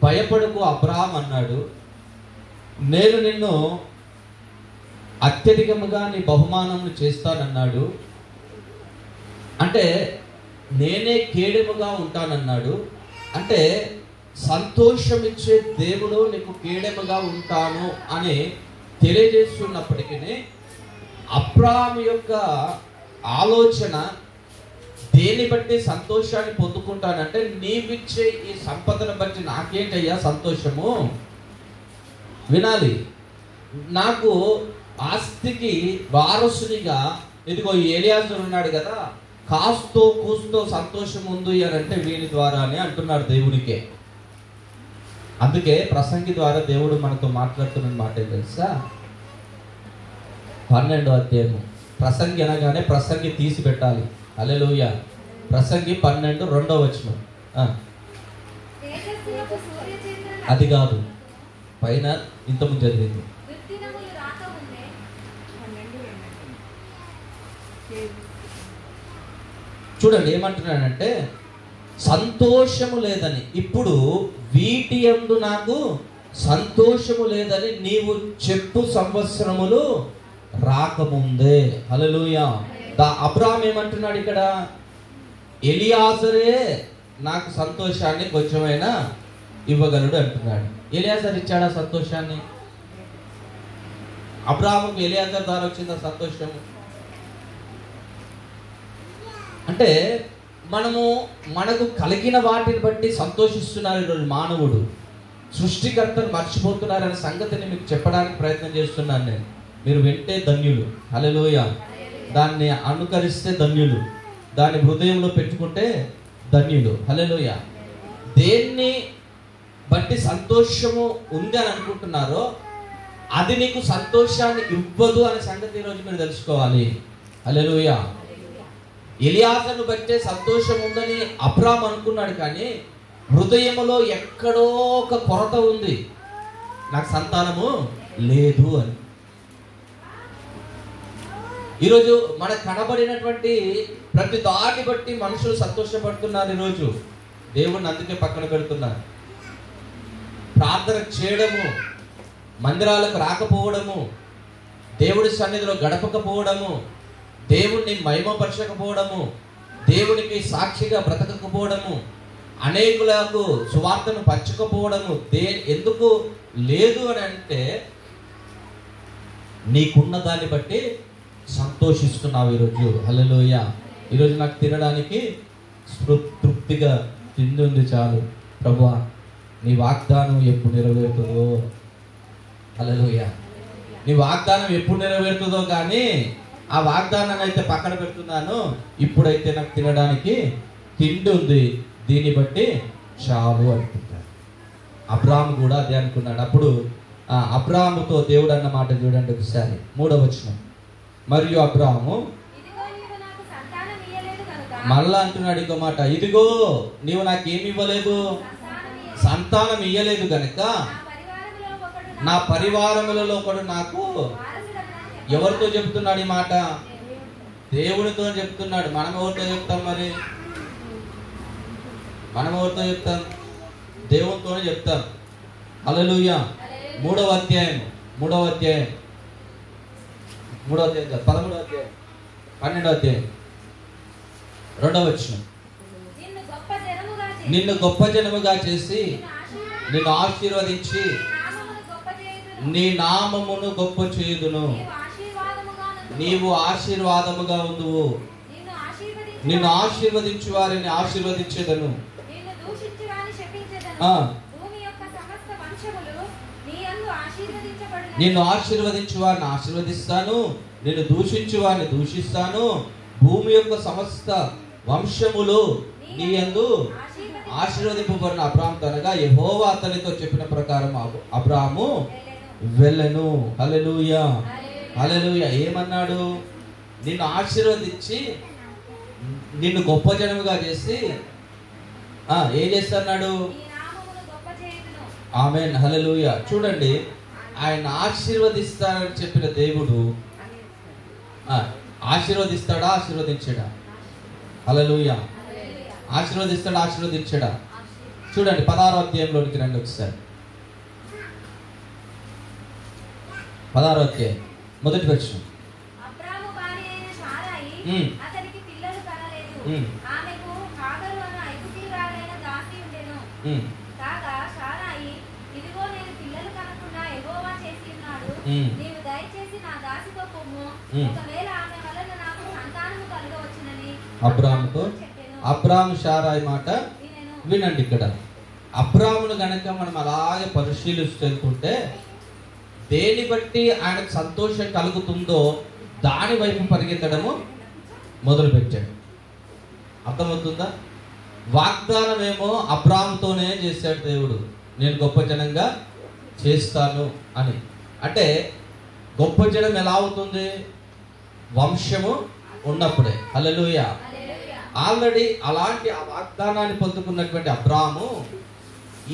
భయపడకు అబ్రాహాము అన్నాడు, నేను నిన్ను అత్యధికముగా నీ బహుమానమును చేస్తానన్నాడు, అంటే నేనే కేడెముగా ఉంటానన్నాడు. అంటే సంతోషమిచ్చే దేవుడు నీకు కీడెముగా ఉంటాను అని తెలియజేస్తున్నప్పటికీ అబ్రాహాము యొక్క ఆలోచన దేని బట్టి సంతోషాన్ని పొందుకుంటానంటే, నీవిచ్చే ఈ సంపదను బట్టి నాకేంటయ్యా సంతోషము? వినాలి. నాకు ఆస్తికి వారసునిగా ఇదిగో ఎలియాజరు ఉన్నాడు కదా, కాస్తో కూస్తో సంతోషం ఉంది అని అంటే వీని ద్వారానే అంటున్నాడు దేవుడికే. అందుకే ప్రసంగి ద్వారా దేవుడు మనతో మాట్లాడుతున్న మాట ఏం తెలుసా? 12వ అధ్యాయము. ప్రసంగి అనగానే ప్రసంగి తీసి పెట్టాలి. హల్లెలూయా. ప్రసంగి 12 2వ వచనం. అది కాదు, పైన ఇంతకుముందు చదివింది. చూడండి ఏమంటున్నానంటే, సంతోషము లేదని, ఇప్పుడు వీటి యందు నాకు సంతోషము లేదని నీవు చెప్పు సంవత్సరములు రాకముందే. హల్లెలూయా. అబ్రాహాం ఏమంటున్నాడు ఇక్కడ? ఎలియాజరే నాకు సంతోషాన్ని కొంచెమైనా ఇవ్వగలడు అంటున్నాడు. ఎలియాజర్ ఇచ్చాడా సంతోషాన్ని? అబ్రాహాముకు ఎలియాజర్ ద్వారా వచ్చిందా సంతోషము? అంటే మనకు కలిగిన వాటిని బట్టి సంతోషిస్తున్నారు ఈరోజు మానవుడు. సృష్టికర్తను మర్చిపోతున్నారనే సంగతిని మీకు చెప్పడానికి ప్రయత్నం చేస్తున్నాను నేను. మీరు వింటే ధన్యులు. హల్లెలూయా. దాన్ని అనుకరిస్తే ధన్యులు, దాన్ని హృదయంలో పెట్టుకుంటే ధన్యులు. హల్లెలూయా. దేన్ని బట్టి సంతోషము ఉంది అని అనుకుంటున్నారో అది నీకు సంతోషాన్ని ఇవ్వదు అనే సంగతి ఈరోజు మీరు తెలుసుకోవాలి. హల్లెలూయా. ఎలియాజరును బట్టే సంతోషం ఉందని అబ్రాహాం అనుకున్నాడు, కానీ హృదయంలో ఎక్కడో ఒక కొరత ఉంది, నాకు సంతానము లేదు అని. ఈరోజు మనకు కనబడినటువంటి ప్రతి దాన్ని బట్టి మనుషులు సంతోషపడుతున్నారు. ఈరోజు దేవుణ్ణి అందుకే పక్కన పెడుతున్నారు. ప్రార్థన చేయడము, మందిరాలకు రాకపోవడము, దేవుడి సన్నిధిలో గడపకపోవడము, దేవుణ్ణి మహిమపరచకపోవడము, దేవునికి సాక్షిగా బ్రతకకపోవడము, అనేకులకు సువార్తను పంచకపోవడము ఎందుకు లేదు అని అంటే, నీకున్న దాన్ని బట్టి సంతోషిస్తున్నావు ఈరోజు. హల్లెలూయా. ఈరోజు నాకు తినడానికి తృప్తిగా తిండి ఉంది చాలు ప్రభువా, నీ వాగ్దానం ఎప్పుడు నెరవేరుతుందో. హల్లెలూయా. నీ వాగ్దానం ఎప్పుడు నెరవేరుతుందో, కానీ ఆ వాగ్దానాన్ని అయితే పక్కన పెడుతున్నాను, ఇప్పుడైతే నాకు తినడానికి తిండి ఉంది, దీన్ని బట్టి చాలు అనుకుంటాడు. అబ్రాహాము కూడా అదే అనుకున్నాడు. అప్పుడు అబ్రాహాముతో దేవుడు అన్న మాట చూడండి ఒకసారి, 3వ వచనం. మరియు అబ్రాహాము మళ్ళా అంటున్నాడు ఇంకో మాట, ఇదిగో నీవు నాకేమి ఇవ్వలేదు, సంతానం ఇయ్యలేదు కనుక నా పరివారములలో ఒకడు నాకు. ఎవరితో చెప్తున్నాడు ఈ మాట? దేవుడితో చెప్తున్నాడు. మనం ఎవరితో చెప్తాం? మరి మనం ఎవరితో చెప్తాం? దేవునితోనే చెప్తాం. హల్లెలూయా. 3వ అధ్యాయం 13వ అధ్యాయం 12వ అధ్యాయం 2వ వచనం. నిన్ను గొప్ప జనముగా చేసి నిన్ను ఆశీర్వదించి నీ నామమును గొప్ప చేయుదును. నీవు ఆశీర్వాదముగా ఉందువు. నిన్ను ఆశీర్వదించు వారిని ఆశీర్వదించేదను. నిన్ను ఆశీర్వదించు వారిని ఆశీర్వదిస్తాను, నిన్ను దూషించు వారిని దూషిస్తాను. భూమి యొక్క సమస్త వంశములు నీ యందు ఆశీర్వదింపబడిన అబ్రాహాము అనగా యెహోవా అతనితో చెప్పిన ప్రకారం అబ్రాహాము వెళ్ళెను. హల్లెలూయా. హల్లెలూయా. ఏమన్నాడు? నిన్ను ఆశీర్వదించి నిన్ను గొప్ప జనముగా చేసి ఏం చేస్తున్నాడు? ఆమేన్. హల్లెలూయా. చూడండి, ఆయన ఆశీర్వదిస్తానని చెప్పిన దేవుడు ఆశీర్వదిస్తాడా? ఆశీర్వదించడా? హల్లెలూయా. ఆశీర్వదిస్తాడా? ఆశీర్వదించడా? చూడండి 16వ అధ్యాయంలోనికి రండి ఒకసారి. 16వ అధ్యాయం 1వ వచనం. అబ్రాహాము భార్య అయిన శారాయి అతనికి పిల్లలు కనలేదు. ఆమెకు హాగరు అను ఐగుప్తీయురాలైన దాసి ఉండెను. కాగా నీవు దయచేసి నా దాసితో పొమ్ము, ఒకవేళ ఆమె వలన నాకు సంతానము కలుగవచ్చునని అబ్రాహాముతో చెప్పెను. అబ్రాహాము శారాయి మాట వినెను. వినండి. ఇక్కడ అబ్రాహామును గనక మనం అలాగే పరిశీలిస్తుంటే దేని బట్టి ఆయనకు సంతోషం కలుగుతుందో దాని వైపు పరిగెత్తడము మొదలుపెట్టాడు. అర్థమవుతుందా? వాగ్దానం ఏమో అబ్రాహాముతోనే చేశాడు దేవుడు, నేను గొప్ప జనంగా చేస్తాను అని. అంటే గొప్ప జనం ఎలా అవుతుంది? వంశము ఉన్నప్పుడే. హల్లెలూయా. ఆల్రెడీ అలాంటి ఆ వాగ్దానాన్ని పొందుకున్నటువంటి అబ్రాహాము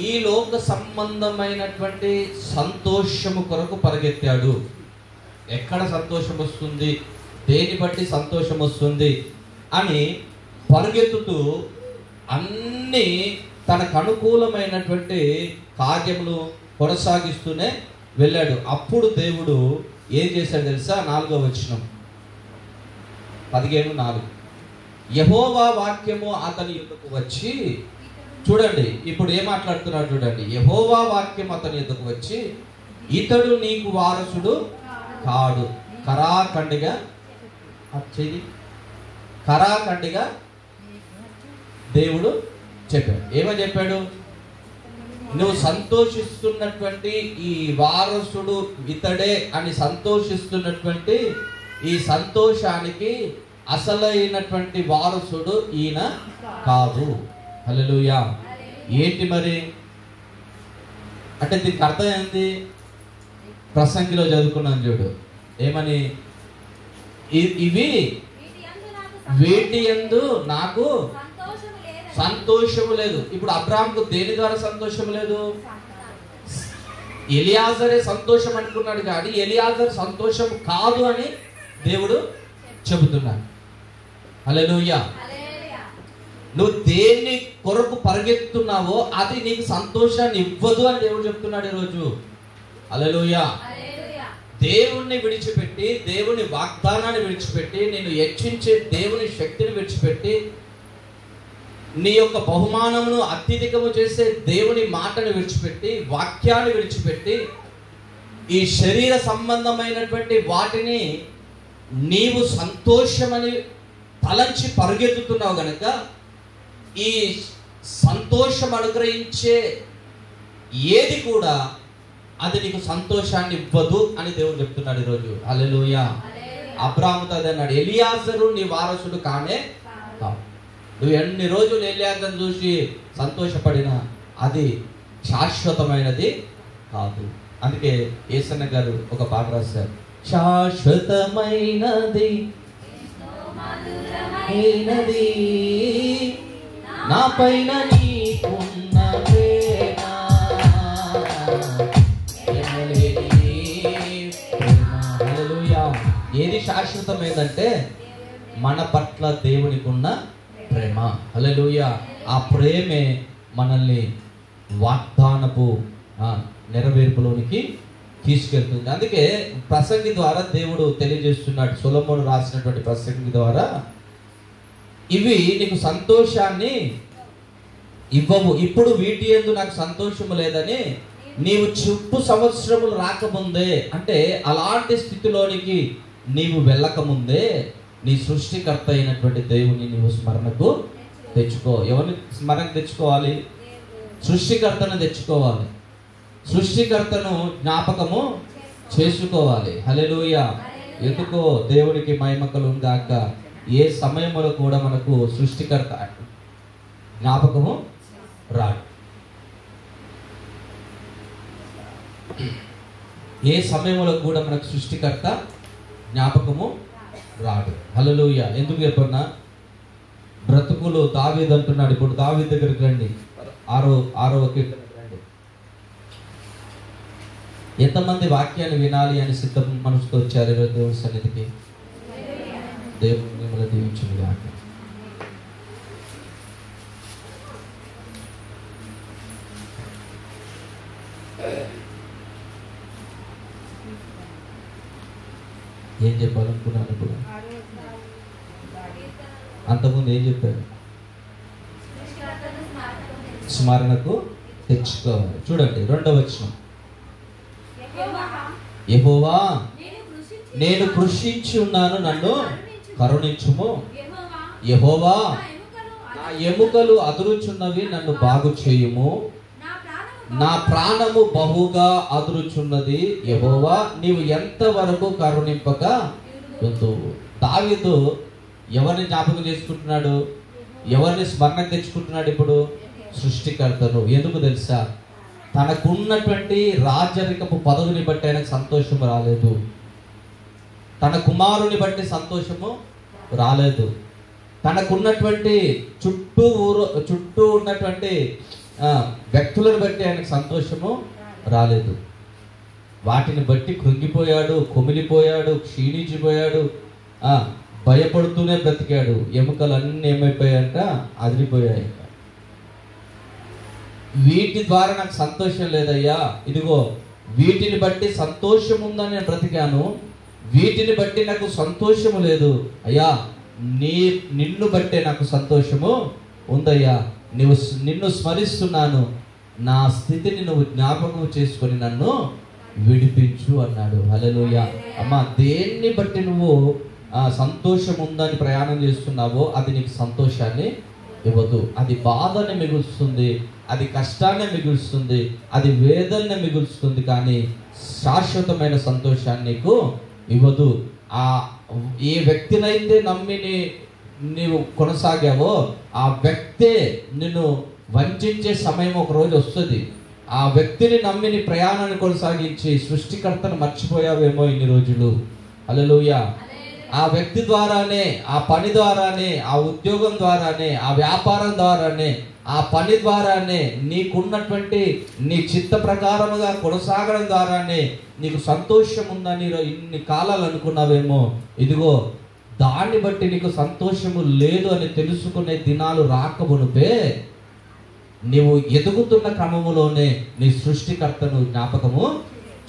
ఈ లోక సంబంధమైనటువంటి సంతోషము కొరకు పరిగెత్తాడు. ఎక్కడ సంతోషం వస్తుంది, దేని బట్టి సంతోషం వస్తుంది అని పరిగెత్తుతూ అన్ని తనకు అనుకూలమైనటువంటి కార్యములు కొనసాగిస్తూనే వెళ్ళాడు. అప్పుడు దేవుడు ఏం చేశాడు తెలుసా? 4వ వచనం 15:4. యెహోవా వాక్యము అతని యొద్దకు వచ్చి, చూడండి ఇప్పుడు ఏం మాట్లాడుతున్నాడు చూడండి. యెహోవా వాక్యం అతని యొద్దకు వచ్చి, ఇతడు నీకు వారసుడు కాడు. కరాఖండిగా కరాఖండిగా దేవుడు చెప్పాడు. ఏమని చెప్పాడు? నువ్వు సంతోషిస్తున్నటువంటి ఈ వారసుడు ఇతడే అని సంతోషిస్తున్నటువంటి ఈ సంతోషానికి అసలైనటువంటి వారసుడు ఈయన కాదు. హల్లెలూయా. ఏంటి మరి అంటే దీనికి అర్థం ఏంటి? ప్రసంగిలో చదువుకున్నాను చూడు, ఏమని? ఇవి వీటి యందు నాకు సంతోషము లేదు. ఇప్పుడు అబ్రాహాముకు దేని ద్వారా సంతోషం లేదు? ఎలియాజరే సంతోషం అనుకున్నాడు, కానీ ఎలియాజర్ సంతోషం కాదు అని దేవుడు చెబుతున్నాడు. హల్లెలూయా. నువ్వు దేన్ని కొరకు పరిగెత్తున్నావో అది నీకు సంతోషాన్ని ఇవ్వదు అని దేవుడు చెప్తున్నాడు ఈరోజు. హల్లెలూయా. దేవుణ్ణి విడిచిపెట్టి, దేవుని వాగ్దానాన్ని విడిచిపెట్టి, నేను హెచ్చించే దేవుని శక్తిని విడిచిపెట్టి, నీ యొక్క బహుమానమును అత్యధికము చేసే దేవుని మాటను విడిచిపెట్టి, వాక్యాన్ని విడిచిపెట్టి, ఈ శరీర సంబంధమైనటువంటి వాటిని నీవు సంతోషమని తలంచి పరిగెత్తుతున్నావు గనక ఈ సంతోషం అనుగ్రహించే ఏది కూడా అది నీకు సంతోషాన్ని ఇవ్వదు అని దేవుడు చెప్తున్నాడు ఈరోజు. హల్లెలూయా. అబ్రాహాముతో అదే అన్నాడు, ఎలియాజరు నీ వారసుడు కానే కాదు. నువ్వు ఎన్ని రోజులు ఎలియాజరును చూసి సంతోషపడినా అది శాశ్వతమైనది కాదు. అందుకే యేసన్న గారు ఒక పాట రాశారు, శాశ్వతమైనది నా పైన నీకున్న ప్రేమ, ఏది శాశ్వతమైందంటే మన పట్ల దేవునికి ఉన్న ప్రేమ. హల్లెలూయా. ఆ ప్రేమే మనల్ని వాగ్దానపు నెరవేర్పులోనికి తీసుకెళ్తుంది. అందుకే ప్రసంగి ద్వారా దేవుడు తెలియజేస్తున్నాడు, సొలొమోను రాసినటువంటి ప్రసంగి ద్వారా, ఇవి నీకు సంతోషాన్ని ఇవ్వవు. ఇప్పుడు వీటి యందు నాకు సంతోషము లేదని నీవు చుట్టూ సంవత్సరములు రాకముందే, అంటే అలాంటి స్థితిలోనికి నీవు వెళ్ళకముందే నీ సృష్టికర్త అయినటువంటి దేవుని నీవు స్మరణకు తెచ్చుకో. ఎవరిని స్మరణకు తెచ్చుకోవాలి? సృష్టికర్తను తెచ్చుకోవాలి. సృష్టికర్తను జ్ఞాపకము చేసుకోవాలి. హల్లెలూయా. ఎందుకో దేవునికి మహిమ కలుగును గాక. ఏ సమయంలో కూడా మనకు సృష్టికర్త జ్ఞాపకము రాడు. ఏ సమయంలో కూడా మనకు సృష్టికర్త జ్ఞాపకము రాడు. హల్లెలూయా. ఎందుకు చెప్పన్నా? బ్రతుకులు దావీదు అంటున్నాడు. ఇప్పుడు దావీదు దగ్గరికి రండి, 6వ కీర్తన రండి. ఎంతమంది వాక్యాన్ని వినాలి అని సిద్ధ మనసుతో వచ్చారు ఈరోజు దేవుని సన్నిధికి? దేవుడు మిమ్మల్ని దీవించును గాక. ఏం చెప్పాలనుకున్నాను ఇప్పుడు? అంతకుముందు ఏం చెప్పారు? స్మరణకు తెచ్చుకోవాలి. చూడండి 2వ వచనం. యెహోవా నేను కృషించి ఉన్నాను, నన్ను కరుణించుము. యెహోవా నా ఎముకలు అదురుచున్నవి, నన్ను బాగు చేయుము. నా ప్రాణము బహుగా అదురుచున్నది, యెహోవా నీవు ఎంత వరకు కరుణింపక ఉందువు. దావీదు ఎవరిని జ్ఞాపకం చేసుకుంటున్నాడు? ఎవరిని స్మరణ తెచ్చుకుంటున్నాడు? ఇప్పుడు సృష్టికర్తను. ఎందుకు తెలుసా? తనకున్నటువంటి రాజరికపు పదవిని బట్టి ఆయనకు సంతోషం రాలేదు, తన కుమారుని బట్టి సంతోషము రాలేదు, తనకున్నటువంటి చుట్టూ ఉన్నటువంటి వ్యక్తులను బట్టి ఆయనకు సంతోషము రాలేదు. వాటిని బట్టి కృంగిపోయాడు, కుమిలిపోయాడు, క్షీణించిపోయాడు, భయపడుతూనే బ్రతికాడు. ఎముకలన్నీ ఏమైపోయాయంట? అదిరిపోయాయి. వీటి ద్వారా నాకు సంతోషం లేదయ్యా, ఇదిగో వీటిని బట్టి సంతోషం ఉందని నేను బ్రతికాను, వీటిని బట్టి నాకు సంతోషము లేదు అయ్యా, నిన్ను బట్టే నాకు సంతోషము ఉందయ్యా, నిన్ను స్మరిస్తున్నాను, నా స్థితిని నువ్వు జ్ఞాపకం చేసుకొని నన్ను విడిపించు అన్నాడు. హల్లెలూయా. అమ్మా, దేన్ని బట్టి నువ్వు సంతోషం ఉందని ప్రయాణం చేస్తున్నావో అది నీకు సంతోషాన్ని ఇవ్వదు. అది బాధని మిగులుస్తుంది, అది కష్టాన్ని మిగులుస్తుంది, అది వేదనని మిగులుస్తుంది, కానీ శాశ్వతమైన సంతోషాన్ని నీకు ఇవ్వదు. ఏ వ్యక్తినైతే నమ్మి నీవు కొనసాగావో ఆ వ్యక్తే నిన్ను వంచే సమయం ఒక రోజు వస్తుంది. ఆ వ్యక్తిని నమ్మి నీ ప్రయాణాన్ని కొనసాగించి సృష్టికర్తను మర్చిపోయావేమో ఇన్ని రోజులు. హల్లెలూయా. ఆ వ్యక్తి ద్వారానే, ఆ పని ద్వారానే, ఆ ఉద్యోగం ద్వారానే, ఆ వ్యాపారం ద్వారానే, ఆ పని ద్వారానే, నీకున్నటువంటి నీ చిత్త ప్రకారముగా కొనసాగడం ద్వారానే నీకు సంతోషం ఉందని ఇన్ని కాలాలు అనుకున్నావేమో. ఇదిగో దాన్ని బట్టి నీకు సంతోషము లేదు అని తెలుసుకునే దినాలు రాకమునుపే నీవు ఎదుగుతున్న క్రమములోనే నీ సృష్టికర్తను జ్ఞాపకము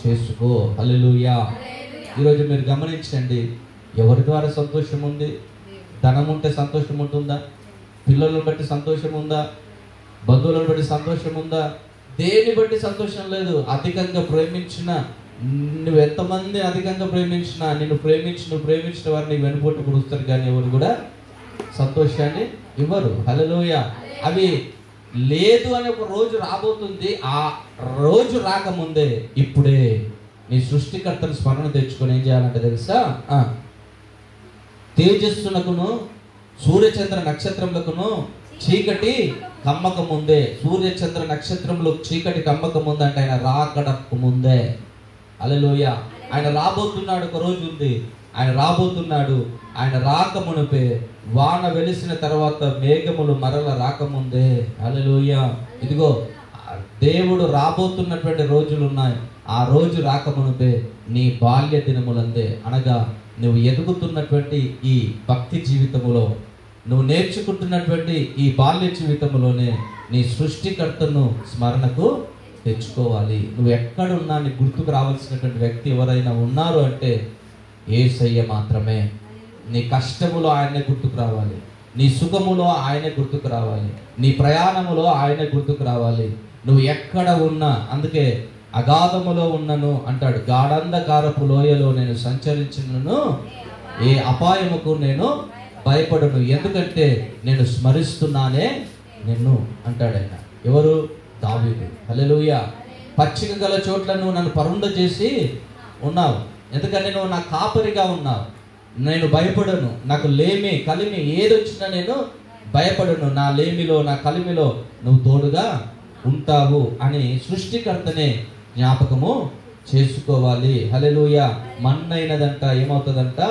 చేసుకో. హల్లెలూయా. ఈరోజు మీరు గమనించండి, ఎవరి ద్వారా సంతోషం ఉంది? ధనం ఉంటే సంతోషం ఉంటుందా? పిల్లలను బట్టి సంతోషం ఉందా? బంధువులను బట్టి సంతోషం ఉందా? దేని బట్టి సంతోషం లేదు. అధికంగా ప్రేమించిన నువ్వు ఎంతమంది అధికంగా ప్రేమించినా, నువ్వు ప్రేమించిన వారు నీకు వెనుపోటు పొడుస్తారు, కానీ ఎవరు కూడా సంతోషాన్ని ఇవ్వరు. హల్లెలూయా. అవి లేదు అని ఒక రోజు రాబోతుంది. ఆ రోజు రాకముందే ఇప్పుడే నీ సృష్టికర్తను స్మరణ తెచ్చుకొని ఏం చేయాలంటే తెలుసా? తేజస్సునకును సూర్యచంద్ర నక్షత్రములకును చీకటి కమ్మక ముందే, సూర్యచంద్ర నక్షత్రములు చీకటి కమ్మక ముందే అంటే ఆయన రాకడకు ముందే. హల్లెలూయా. ఆయన రాబోతున్నాడు, ఒక రోజు ఉంది, ఆయన రాబోతున్నాడు. ఆయన రాకమునుపే, వాన వెలిసిన తర్వాత మేఘములు మరల రాకముందే. హల్లెలూయా. ఇదిగో దేవుడు రాబోతున్నటువంటి రోజులు ఉన్నాయి. ఆ రోజు రాకమునుపే నీ బాల్య దినములందే, అనగా నువ్వు ఎదుగుతున్నటువంటి ఈ భక్తి జీవితములో, నువ్వు నేర్చుకుంటున్నటువంటి ఈ బాల్య జీవితంలోనే నీ సృష్టికర్తను స్మరణకు తెచ్చుకోవాలి. నువ్వు ఎక్కడున్నా నీకు గుర్తుకు రావాల్సినటువంటి వ్యక్తి ఎవరైనా ఉన్నారు అంటే యేసయ్య మాత్రమే. నీ కష్టములో ఆయనే గుర్తుకు రావాలి, నీ సుఖములో ఆయనే గుర్తుకు రావాలి, నీ ప్రయాణములో ఆయనే గుర్తుకు రావాలి. నువ్వు ఎక్కడ ఉన్నా, అందుకే అగాధములో ఉన్నను అంటాడు, గాఢంధకారపు లోయలో నేను సంచరించినను ఏ అపాయముకు నేను భయపడను, ఎందుకంటే నేను స్మరిస్తున్నానే నిన్ను అంటాడు ఆయన. ఎవరు? దావీదు. హల్లెలూయా. పచ్చిక గల చోట్ల నువ్వు నన్ను పరుండ చేసి ఉన్నావు, ఎందుకంటే నువ్వు నా కాపరిగా ఉన్నావు. నేను భయపడను, నాకు లేమి కలిమి ఏదొచ్చినా నేను భయపడను, నా లేమిలో నా కలిమిలో నువ్వు తోడుగా ఉంటావు అని సృష్టికర్తనే జ్ఞాపకము చేసుకోవాలి. హల్లెలూయా. మన్నైనదంట ఏమవుతుందంట?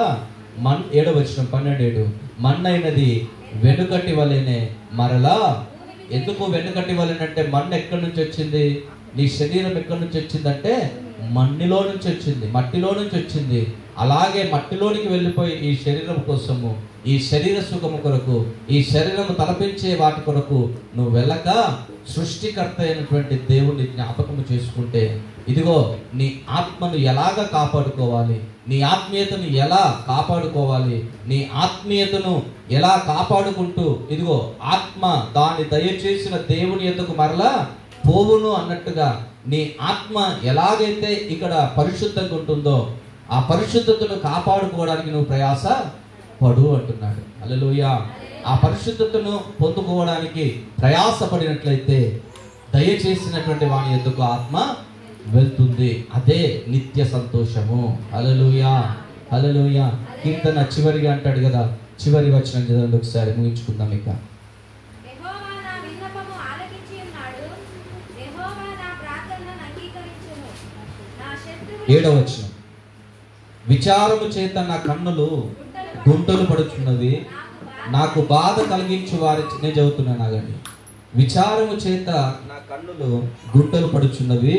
7వ వచనం 12 మన్నైనది వెనుకటి వలెనే మరలా. ఎందుకు వెనుకటి వలెనంటే మన్ను ఎక్కడి నుంచి వచ్చింది? నీ శరీరం ఎక్కడి నుంచి వచ్చిందంటే మట్టిలో నుంచి వచ్చింది, మట్టిలో నుంచి వచ్చింది. అలాగే మట్టిలోనికి వెళ్ళిపోయి ఈ శరీరం కోసము, ఈ శరీర సుఖము కొరకు, ఈ శరీరము తలపించే వాటి కొరకు నువ్వు వెళ్ళక సృష్టికర్త అయినటువంటి దేవుని జ్ఞాపకము చేసుకుంటే, ఇదిగో నీ ఆత్మను ఎలాగ కాపాడుకోవాలి, నీ ఆత్మీయతను ఎలా కాపాడుకోవాలి, నీ ఆత్మీయతను ఎలా కాపాడుకుంటూ, ఇదిగో ఆత్మ దాన్ని దయచేసిన దేవుని యొద్దకు మరలా పోవును అన్నట్టుగా నీ ఆత్మ ఎలాగైతే ఇక్కడ పరిశుద్ధంగా ఉంటుందో ఆ పరిశుద్ధతను కాపాడుకోవడానికి నువ్వు ప్రయాస పడు అంటున్నాడు. హల్లెలూయా. ఆ పరిశుద్ధతను పొందుకోవడానికి ప్రయాసపడినట్లయితే దయచేసినటువంటి వాని యొద్దకు ఆత్మ వెళ్తుంది. అదే నిత్య సంతోషము. హల్లెలూయా, హల్లెలూయా. కీర్తన చివరిగా అంటాడు కదా, చివరి వచనం చదవండి ఒకసారి, ముగించుకుందాం. ఇక యెహోవా నా విన్నపము ఆలకించి ఉన్నాడు, యెహోవా నా ప్రార్థనను అంగీకరించును. నా శత్రువులు 7వ వచనం, విచారము చేత నా కన్నులు గుంటలు పడుచున్నవి, నాకు బాధ కలిగించు వారి, నేను చదువుతున్నాను ఆగండి. విచారము చేత నా కన్నులు గుంటలు పడుచున్నవి,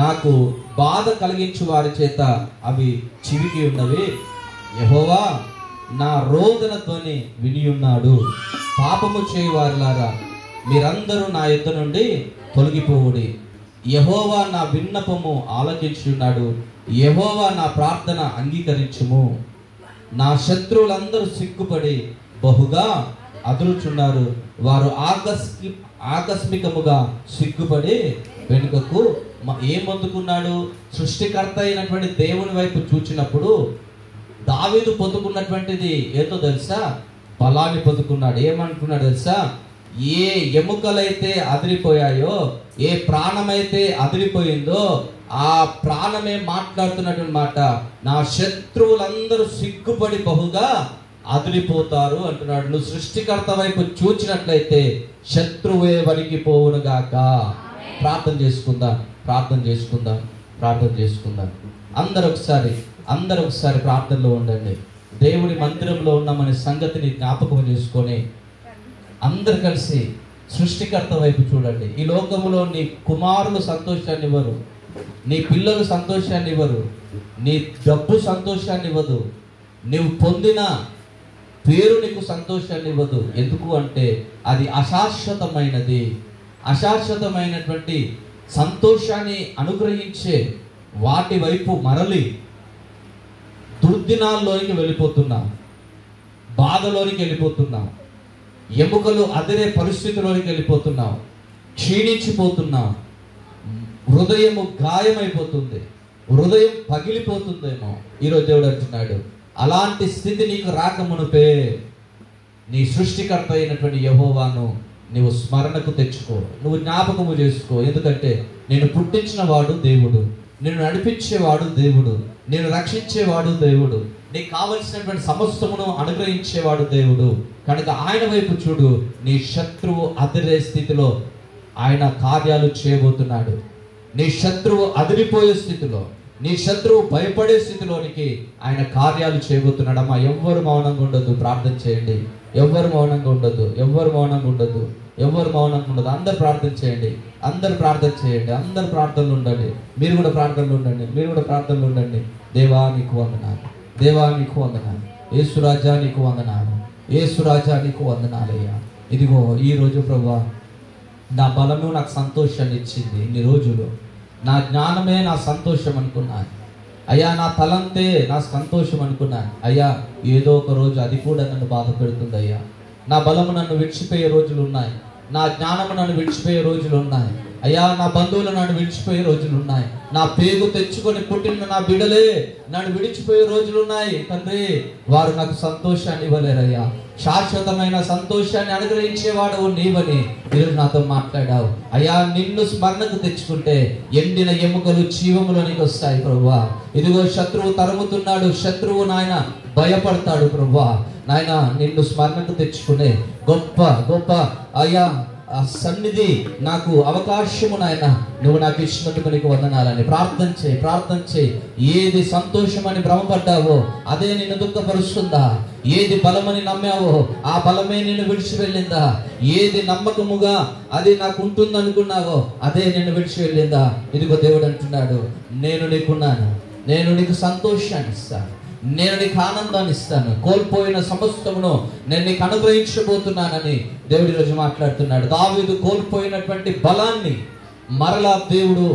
నాకు బాధ కలిగించు వారి చేత అవి చివికి ఉన్నవి. యెహోవా నా రోదన ధ్వని వినియున్నాడు. పాపము చేయువారులారా మీరందరూ నా యొద్ద నుండి తొలగిపోవుడి. యెహోవా నా విన్నపము ఆలకించున్నాడు, యెహోవా నా ప్రార్థన అంగీకరించుము. నా శత్రువులందరూ సిగ్గుపడి బహుగా అదురుచున్నారు, వారు ఆకస్మికముగా సిగ్గుపడి వెనుకకు ఏమందుకున్నాడు? సృష్టికర్త అయినటువంటి దేవుని వైపు చూచినప్పుడు దావీదు పొందుకున్నటువంటిది ఏదో తెలుసా? బలాన్ని పొందుకున్నాడు. ఏమనుకున్నాడు తెలుసా? ఏ ఎముకలైతే అదిరిపోయాయో, ఏ ప్రాణమైతే అదిరిపోయిందో ఆ ప్రాణమే మాట్లాడుతున్నటువంటి మాట, నా శత్రువులందరూ సిగ్గుపడి బహుగా అదిరిపోతారు అంటున్నాడు. నువ్వు సృష్టికర్త వైపు చూచినట్లయితే శత్రువే వణికిపోవునుగాక. ప్రార్థన చేసుకుందాం, ప్రార్థన చేసుకుందాం, ప్రార్థన చేసుకుందాం. అందరూ ఒకసారి ప్రార్థనలో ఉండండి. దేవుని మందిరంలో ఉన్నామనే సంగతిని జ్ఞాపకం చేసుకొని అందరు కలిసి సృష్టికర్త వైపు చూడండి. ఈ లోకంలో నీ కుమారులు సంతోషాన్ని ఇవ్వరు, నీ పిల్లలు సంతోషాన్ని ఇవ్వరు, నీ డబ్బు సంతోషాన్ని ఇవ్వదు, నీవు పొందిన పేరు నీకు సంతోషాన్ని ఇవ్వదు. ఎందుకు అంటే అది అశాశ్వతమైనది. అశాశ్వతమైనటువంటి సంతోషాన్ని అనుగ్రహించే వాటి వైపు మరలి దుర్దినాల్లోనికి వెళ్ళిపోతున్నాం, బాధలోనికి వెళ్ళిపోతున్నాం, ఎముకలు అదిరే పరిస్థితిలోనికి వెళ్ళిపోతున్నాం, క్షీణించిపోతున్నాం, హృదయము గాయమైపోతుంది, హృదయం పగిలిపోతుందేమో. ఈరోజు దేవుడు అంటున్నాడు, అలాంటి స్థితి నీకు రాకమునుపే నీ సృష్టికర్త అయినటువంటి యెహోవాను నువ్వు స్మరణకు తెచ్చుకో, నువ్వు జ్ఞాపకము చేసుకో. ఎందుకంటే నేను పుట్టించిన వాడు దేవుడు, నేను నడిపించేవాడు దేవుడు, నేను రక్షించేవాడు దేవుడు, నీకు కావలసినటువంటి సమస్తమును అనుగ్రహించేవాడు దేవుడు. కనుక ఆయన వైపు చూడు. నీ శత్రువు అదిరే స్థితిలో ఆయన కార్యాలు చేయబోతున్నాడు. నీ శత్రువు అదిరిపోయే స్థితిలో, నీ శత్రువు భయపడే స్థితిలోనికి ఆయన కార్యాలు చేయబోతున్నాడు. అమ్మా, ఎవ్వరు మౌనంగా ఉండొద్దు, ప్రార్థన చేయండి. ఎవ్వరు మౌనంగా ఉండొద్దు, ఎవ్వరు మౌనంగా ఉండొద్దు, ఎవ్వరు మౌనంగా ఉండదు. అందరు ప్రార్థన చేయండి, అందరు ప్రార్థన చేయండి, అందరు ప్రార్థనలు ఉండండి. మీరు కూడా ప్రార్థనలు ఉండండి, మీరు కూడా ప్రార్థనలు ఉండండి. దేవా నీకు వందనాలు, దేవా నీకు వందనాలు, యేసురాజా నీకు వందనాలు, యేసురాజా నీకు వందనాలయ్యా. ఇదిగో ఈరోజు ప్రభువా, నా బలము నాకు సంతోషాన్ని ఇచ్చింది. ఇన్ని రోజులు నా జ్ఞానమే నా సంతోషం అనుకున్నాను అయ్యా, నా తలంతే నా సంతోషం అనుకున్నాను అయ్యా. ఏదో ఒక రోజు అది కూడా నన్ను బాధ పెడుతుంది అయ్యా. నా బలము నన్ను విడిచిపోయే రోజులు ఉన్నాయి, నా జ్ఞానము నన్ను విడిచిపోయే రోజులు ఉన్నాయి అయ్యా. నా బంధువులు నన్ను విడిచిపోయే రోజులు ఉన్నాయి, నా పేగు తెచ్చుకొని పుట్టిన నా బిడలే నన్ను విడిచిపోయే రోజులు ఉన్నాయి తండ్రి. వారు నాకు సంతోషాన్ని ఇవ్వలేరయ్యా. శాశ్వతమైన సంతోషాన్ని అనుగ్రహించేవాడు నీవని ఈరోజు నాతో మాట్లాడావు అయ్యా. నిన్ను స్మరణకు తెచ్చుకుంటే ఎండిన ఎముకలు జీవములోనికి వస్తాయి ప్రభువా. ఇదిగో శత్రువు తరుముతున్నాడు, శత్రువు నాయన భయపడతాడు ప్రభువా. నాయన నిన్ను స్మరణకు తెచ్చుకునే గొప్ప గొప్ప అయ్యా ఆ సన్నిధి నాకు అవకాశము నాయన నువ్వు నాకు ఇచ్చినందుకు నీకు వందనాలని ప్రార్థన చేయి, ప్రార్థన చేయి. ఏది సంతోషమని భ్రమపడ్డావో అదే నిన్ను దుఃఖపరుస్తుందా? ఏది బలమని నమ్మావో ఆ బలమే నిన్ను విడిచి వెళ్ళిందా? ఏది నమ్మకముగా అది నాకు ఉంటుంది అనుకున్నావో అదే నిన్ను విడిచి వెళ్ళిందా? ఇదిగో దేవుడు అంటున్నాడు, నేను నీకున్నాను, నేను నీకు సంతోషాన్ని ఇస్తాను, నేను నీకు ఆనందాన్ని ఇస్తాను, కోల్పోయిన సమస్తమును నేను నీకు అనుగ్రహించబోతున్నానని దేవుడు ఈరోజు మాట్లాడుతున్నాడు. దావీదు కోల్పోయినటువంటి బలాన్ని మరలా దేవుడు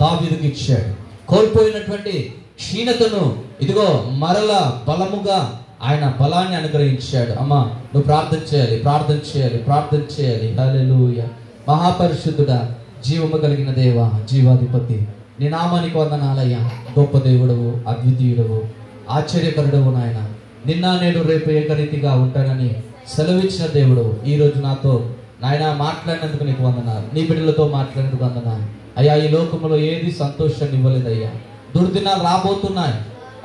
దావీదుకి ఇచ్చాడు. కోల్పోయినటువంటి క్షీణతను ఇదిగో మరలా బలముగా ఆయన బలాన్ని అనుగ్రహించాడు. అమ్మా, నువ్వు ప్రార్థన చేయాలి, ప్రార్థన చేయాలి, ప్రార్థన చేయాలి. హల్లెలూయా. మహాపరిశుద్ధుడా, జీవము కలిగిన దేవ, జీవాధిపతి, నీ నామానికి వందనాలయ్యా. గొప్ప దేవుడవు, అద్వితీయుడవు, ఆశ్చర్యకరుడవు నాయన. నిన్న నేడు రేపు ఏకరీతిగా ఉంటానని సెలవిచ్చిన దేవుడవు. ఈరోజు నాతో నాయన మాట్లాడినందుకు నీకు వందనాలు. నీ బిడ్డలతో మాట్లాడినందుకు వందనాలు అయ్యా. ఈ లోకంలో ఏది సంతోషాన్ని ఇవ్వలేదయ్యా. దుర్దినాలు రాబోతున్నాయి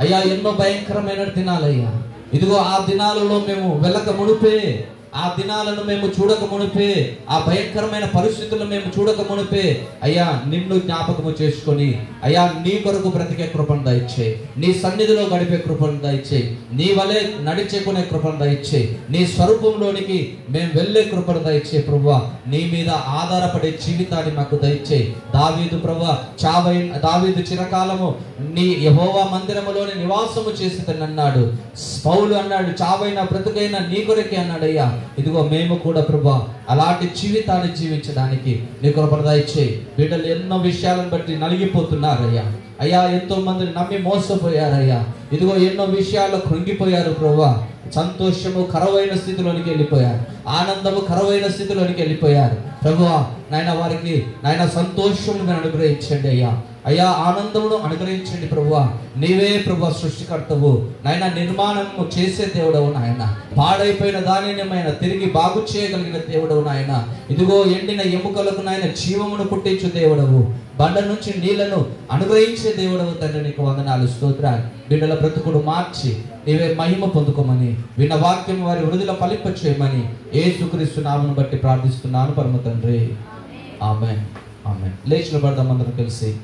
అయ్యా. ఎన్నో భయంకరమైన దినాలయ్యా. ఇదిగో ఆ దినాలలో మేము వెళ్ళక మునిపే, ఆ దినాలను మేము చూడక మునిపే, ఆ భయంకరమైన పరిస్థితులను మేము చూడక మునిపే అయ్యా నిన్ను జ్ఞాపకము చేసుకొని అయ్యా నీ కొరకు బ్రతికే కృపను దయచేయి. నీ సన్నిధిలో గడిపే కృపను దయచేయి. నీ వలె నడిచేకునే కృపను దయచేయి. నీ స్వరూపంలోనికి మేము వెళ్ళే కృపను దయచేయి ప్రభువా. నీ మీద ఆధారపడే జీవితాన్ని మాకు దయచేయి. దావీదు ప్రభువా, దావీదు చిరకాలము నీ యెహోవా మందిరములోని నివాసము చేసినన్నాడు. పౌలు అన్నాడు, చావైన బ్రతుకైనా నీ కొరకే అన్నాడయ్యా. ఇదిగో మేము కూడా ప్రభువా అలాంటి జీవితాన్ని జీవించడానికి నీ కృపను దయచేయి. బిడ్డలు ఎన్నో విషయాలను బట్టి నలిగిపోతున్నారయ్యా. అయ్యా ఎంతో మందిని నమ్మి మోసపోయారయ్యా. ఇదిగో ఎన్నో విషయాల్లో కృంగిపోయారు ప్రభువా. సంతోషము కరువైన స్థితిలోనికి వెళ్ళిపోయారు. ఆనందము కరువైన స్థితిలోనికి వెళ్ళిపోయారు ప్రభువా. నాయన వారికి నాయన సంతోషము మీరు అనుగ్రహించండి అయ్యా. అయ్యా ఆనందమును అనుగ్రహించండి ప్రభువా. నీవే ప్రభువా సృష్టికర్తవు నాయన, నిర్మాణము చేసే దేవుడవు నాయన. పాడైపోయిన దానిని తిరిగి బాగు చేయగలిగిన దేవుడవు నాయన. ఇదిగో ఎండిన ఎముకలకు నాయన జీవమును పుట్టించు దేవుడవు. బండ నుంచి నీళ్లను అనుగ్రహించే దేవుడవు తండ్రి, నీకు వందనాలు, స్తోత్రాలు. బిడ్డల బ్రతుకుడు మార్చి నీవే మహిమ పొందుకోమని, విన్న వాక్యం వారి హృదయలో ఫలింప చేయమని యేసుక్రీస్తు నామమును బట్టి ప్రార్థిస్తున్నాను పరమ తండ్రి. ఆమేన్, ఆమేన్. లేచిన పడదాం అందరం కలిసి.